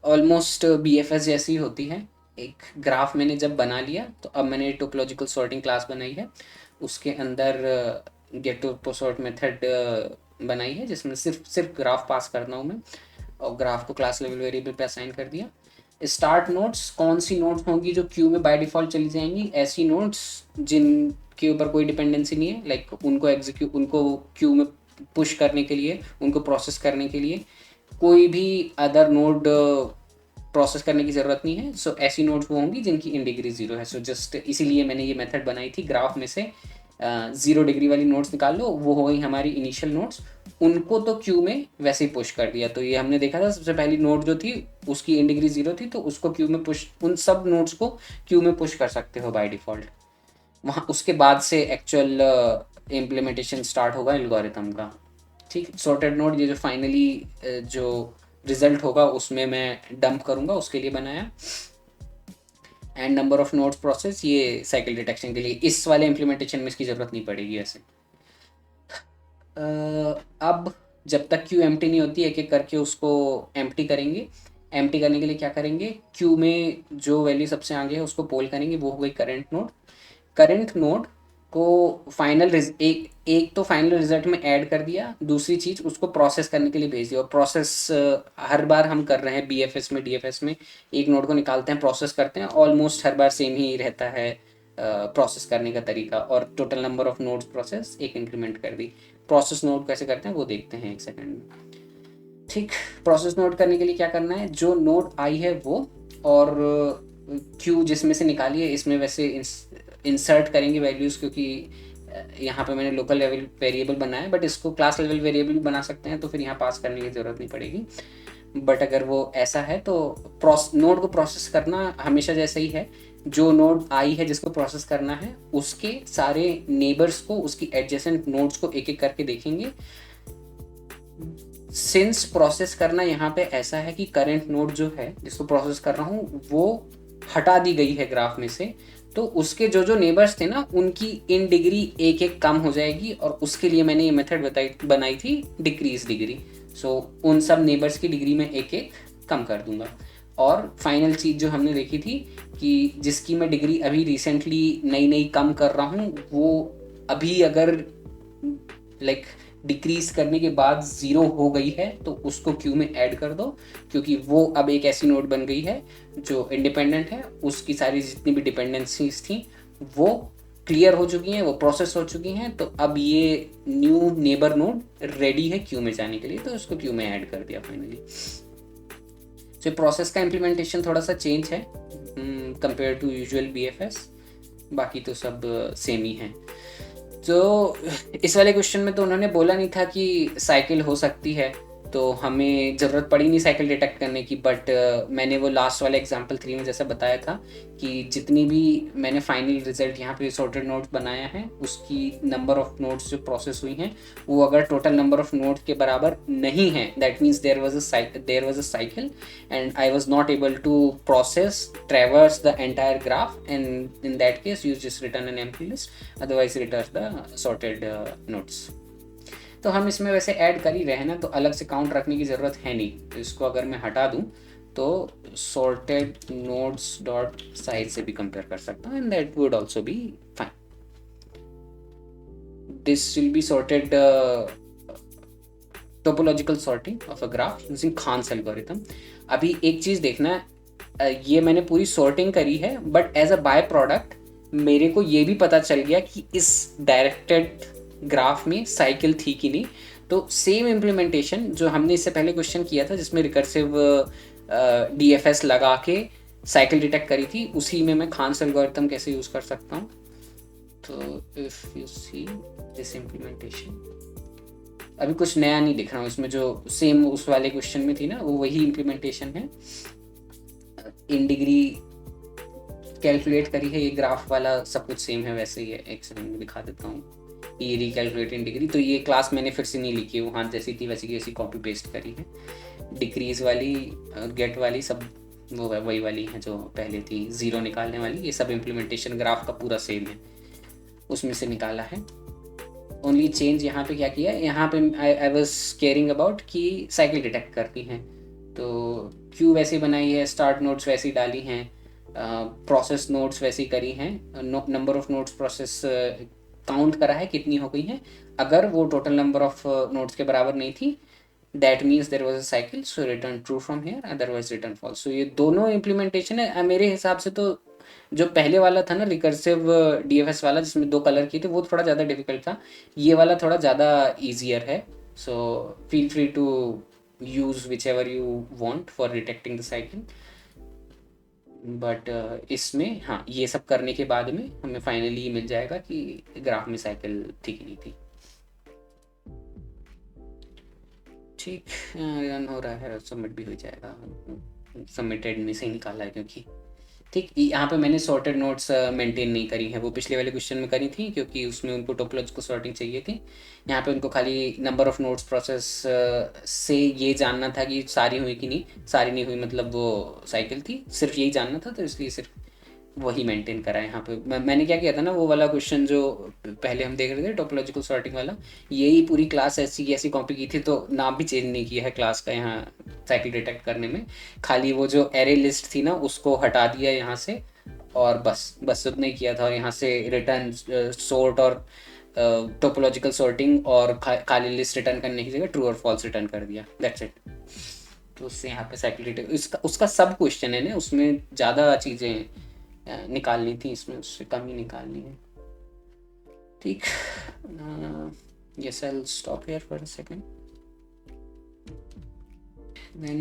ऑलमोस्ट बीएफएस जैसी होती है। एक ग्राफ मैंने जब बना लिया तो अब मैंने टोपोलॉजिकल सॉर्टिंग क्लास बनाई है, उसके अंदर गेट टू सॉर्ट मेथड बनाई है जिसमें सिर्फ ग्राफ पास करना हूँ मैं, और ग्राफ को क्लास लेवल वेरिएबल पे असाइन कर दिया। स्टार्ट नोड्स, कौन सी नोड्स होंगी जो क्यू में बाय डिफ़ॉल्ट चली जाएंगी? ऐसी नोड्स जिनके ऊपर कोई डिपेंडेंसी नहीं है, लाइक उनको क्यू में पुश करने के लिए, उनको प्रोसेस करने के लिए कोई भी अदर नोड प्रोसेस करने की ज़रूरत नहीं है। सो ऐसी नोड्स वो होंगी जिनकी इन डिग्री 0 है। सो जस्ट इसीलिए मैंने ये मेथड बनाई थी, ग्राफ में से 0 डिग्री वाली नोड्स निकाल लो, वो हो गई हमारी इनिशियल नोड्स, उनको तो क्यू में वैसे ही पुश कर दिया। तो ये हमने देखा था सबसे पहली नोड जो थी उसकी इन डिग्री 0 थी, तो उसको क्यू में पुश, उन सब नोड्स को क्यू में पुश कर सकते हो बाय डिफ़ॉल्ट। वहाँ उसके बाद से एक्चुअल इम्प्लीमेंटेशन स्टार्ट होगा एल्गोरिथम का। ठीक, सॉर्टेड नोड ये जो फाइनली जो रिजल्ट होगा उसमें मैं डंप करूँगा, उसके लिए बनाया। And number of nodes process, ये साइकिल डिटेक्शन के लिए, इस वाले इम्प्लीमेंटेशन में इसकी ज़रूरत नहीं पड़ेगी ऐसे। अब जब तक क्यू एम्प्टी नहीं होती एक एक करके उसको एम्प्टी करेंगे। एम्प्टी करने के लिए क्या करेंगे, क्यू में जो वैल्यू सबसे आगे है उसको पोल करेंगे, वो हो गई करंट नोड। करंट नोड को एक तो फाइनल रिजल्ट में ऐड कर दिया, दूसरी चीज़ उसको प्रोसेस करने के लिए भेज दिया। और प्रोसेस हर बार हम कर रहे हैं बीएफएस में, डीएफएस में एक नोड को निकालते हैं, प्रोसेस करते हैं, ऑलमोस्ट हर बार सेम ही रहता है प्रोसेस करने का तरीका। और total number of nodes process एक इंक्रीमेंट कर दी। प्रोसेस नोड कैसे करते हैं वो देखते हैं एक सेकंड में। ठीक, प्रोसेस नोड करने के लिए क्या करना है, जो नोड आई है वो, और क्यू जिसमें से निकाली है इसमें वैसे इंसर्ट करेंगे वैल्यूज़, क्योंकि यहाँ पे मैंने लोकल लेवल वेरिएबल बनाया है, बट इसको क्लास लेवल वेरिएबल भी बना सकते हैं, तो फिर यहाँ पास करने की ज़रूरत नहीं पड़ेगी। बट अगर वो ऐसा है तो नोड को प्रोसेस करना हमेशा जैसे ही है। जो नोड आई है जिसको प्रोसेस करना है उसके सारे नेबर्स को, उसकी एडजेसेंट नोड्स को एक एक करके देखेंगे। सिंस प्रोसेस करना यहाँ पे ऐसा है कि करंट नोड जो है जिसको प्रोसेस कर रहा हूँ वो हटा दी गई है ग्राफ में से, तो उसके जो जो नेबर्स थे ना उनकी इन डिग्री एक एक कम हो जाएगी, और उसके लिए मैंने ये मेथड बनाई थी डिक्रीज डिग्री। सो उन सब नेबर्स की डिग्री में एक एक कम कर दूंगा। और फाइनल चीज़ जो हमने देखी थी कि जिसकी मैं डिग्री अभी रिसेंटली नई कम कर रहा हूँ, वो अभी अगर लाइक डिक्रीज करने के बाद 0 हो गई है तो उसको क्यू में ऐड कर दो, क्योंकि वो अब एक ऐसी नोड बन गई है जो इंडिपेंडेंट है। उसकी सारी जितनी भी डिपेंडेंसीज थी वो क्लियर हो चुकी हैं, वो प्रोसेस हो चुकी हैं, तो अब ये न्यू नेबर नोड रेडी है क्यू में जाने के लिए, तो उसको क्यू में ऐड कर दिया फाइनली। तो प्रोसेस का इम्प्लीमेंटेशन थोड़ा सा चेंज है कंपेयर टू यूजुअल बीएफएस, बाकी तो सब सेम ही है। तो इस वाले क्वेश्चन में तो उन्होंने बोला नहीं था कि साइकिल हो सकती है, तो हमें ज़रूरत पड़ी नहीं साइकिल डिटेक्ट करने की। बट मैंने वो लास्ट वाले एग्जांपल 3 में जैसा बताया था कि जितनी भी मैंने फाइनल रिजल्ट यहाँ पे सॉर्टेड नोड्स बनाया है उसकी नंबर ऑफ नोड्स जो प्रोसेस हुई हैं वो अगर टोटल नंबर ऑफ नोड्स के बराबर नहीं है, that means there was a cycle and I was not able to process traverse the entire graph, and in that case you just return an empty list, otherwise return the sorted nodes. तो हम इसमें वैसे add कर ही रहे हैं ना, तो अलग से काउंट रखने की ज़रूरत है नहीं। तो इसको अगर मैं हटा दूं तो sorted nodes डॉट साइज से भी कंपेयर कर सकता हूँ, and that would also be fine. This will be sorted topological sorting of a graph using Kahn's algorithm. अभी एक चीज़ देखना, ये मैंने पूरी सॉर्टिंग करी है, but as a by product मेरे को ये भी पता चल गया कि इस डायरेक्टेड ग्राफ में साइकिल थी कि नहीं। तो सेम इम्प्लीमेंटेशन जो हमने इससे पहले क्वेश्चन किया था जिसमें रिकर्सिव डीएफएस लगा के साइकिल डिटेक्ट करी थी, उसी में मैं खान्स एल्गोरिथम कैसे यूज़ कर सकता हूँ। तो if you see this implementation, अभी कुछ नया नहीं दिख रहा हूँ इसमें, जो सेम उस वाले क्वेश्चन में थी ना वो वही इम्प्लीमेंटेशन है। इन डिग्री कैलकुलेट करी है, ये ग्राफ वाला सब कुछ सेम है वैसे ही है। एक सेकंड में दिखा देता हूँ। ई रिकैलकुलेटिंग डिग्री, तो ये क्लास मैंने फिर से नहीं लिखी है, वहाँ जैसी थी वैसी की वैसी कॉपी पेस्ट करी है। डिक्रीज वाली गेट वाली सब वो है, वही वाली है जो पहले थी, ज़ीरो निकालने वाली, ये सब इम्प्लीमेंटेशन ग्राफ का पूरा सेम है, उसमें से निकाला है। ओनली चेंज यहाँ पे क्या किया है, यहाँ पे आई वॉज केयरिंग अबाउट कि साइकिल डिटेक्ट करती हैं, तो क्यू वैसी बनाई है, स्टार्ट नोट्स वैसी डाली हैं, प्रोसेस नोट्स वैसी करी हैं, number of notes process count करा है कितनी हो गई हैं, अगर वो टोटल नंबर ऑफ नोट्स के बराबर नहीं थी that means there was a cycle, so return true from here, otherwise return false. So ये दोनों इम्प्लीमेंटेशन है मेरे हिसाब से। तो जो पहले वाला था ना रिकर्सिव डीएफएस वाला जिसमें 2 कलर किए थे, वो थोड़ा ज़्यादा डिफिकल्ट था, ये वाला थोड़ा ज़्यादा ईजियर है। So feel free to use whichever you want for detecting the cycle, but इसमें हाँ ये सब करने के बाद में हमें फाइनली मिल जाएगा कि ग्राफ में साइकिल थी कि नहीं थी। ठीक, रन हो रहा है, सबमिट भी हो जाएगा, सबमिटेड में से ही निकाला है क्योंकि ठीक। यहाँ पे मैंने सॉर्टेड नोट्स मेंटेन नहीं करी है, वो पिछले वाले क्वेश्चन में करी थी क्योंकि उसमें उनको टोपोलॉजिकल सॉर्टिंग चाहिए थी। यहाँ पे उनको खाली नंबर ऑफ नोट्स प्रोसेस से ये जानना था कि सारी हुई कि नहीं, सारी नहीं हुई मतलब वो साइकिल थी, सिर्फ यही जानना था, तो इसलिए सिर्फ वही मेंटेन करा है। यहाँ पे मैंने क्या किया था ना, वो वाला क्वेश्चन जो पहले हम देख रहे थे टोपोलॉजिकल सॉर्टिंग वाला, यही पूरी क्लास ऐसी की ऐसी कॉपी की थी, तो नाम भी चेंज नहीं किया है क्लास का यहाँ साइकिल डिटेक्ट करने में। खाली वो जो एरे लिस्ट थी ना उसको हटा दिया यहाँ से, और बस उतना ही किया था, और यहाँ से रिटर्न सॉर्ट और टोपोलॉजिकल सॉर्टिंग और खाली लिस्ट रिटर्न करने की जगह ट्रू और फॉल्स रिटर्न कर दिया, दैट्स इट। तो उससे यहाँ पे साइकिल डिटेक्ट उसका सब क्वेश्चन है ना, उसमें ज़्यादा चीज़ें निकालनी थी, इसमें उससे कम ही निकालनी है। ठीक, yes, I'll stop here for a second, then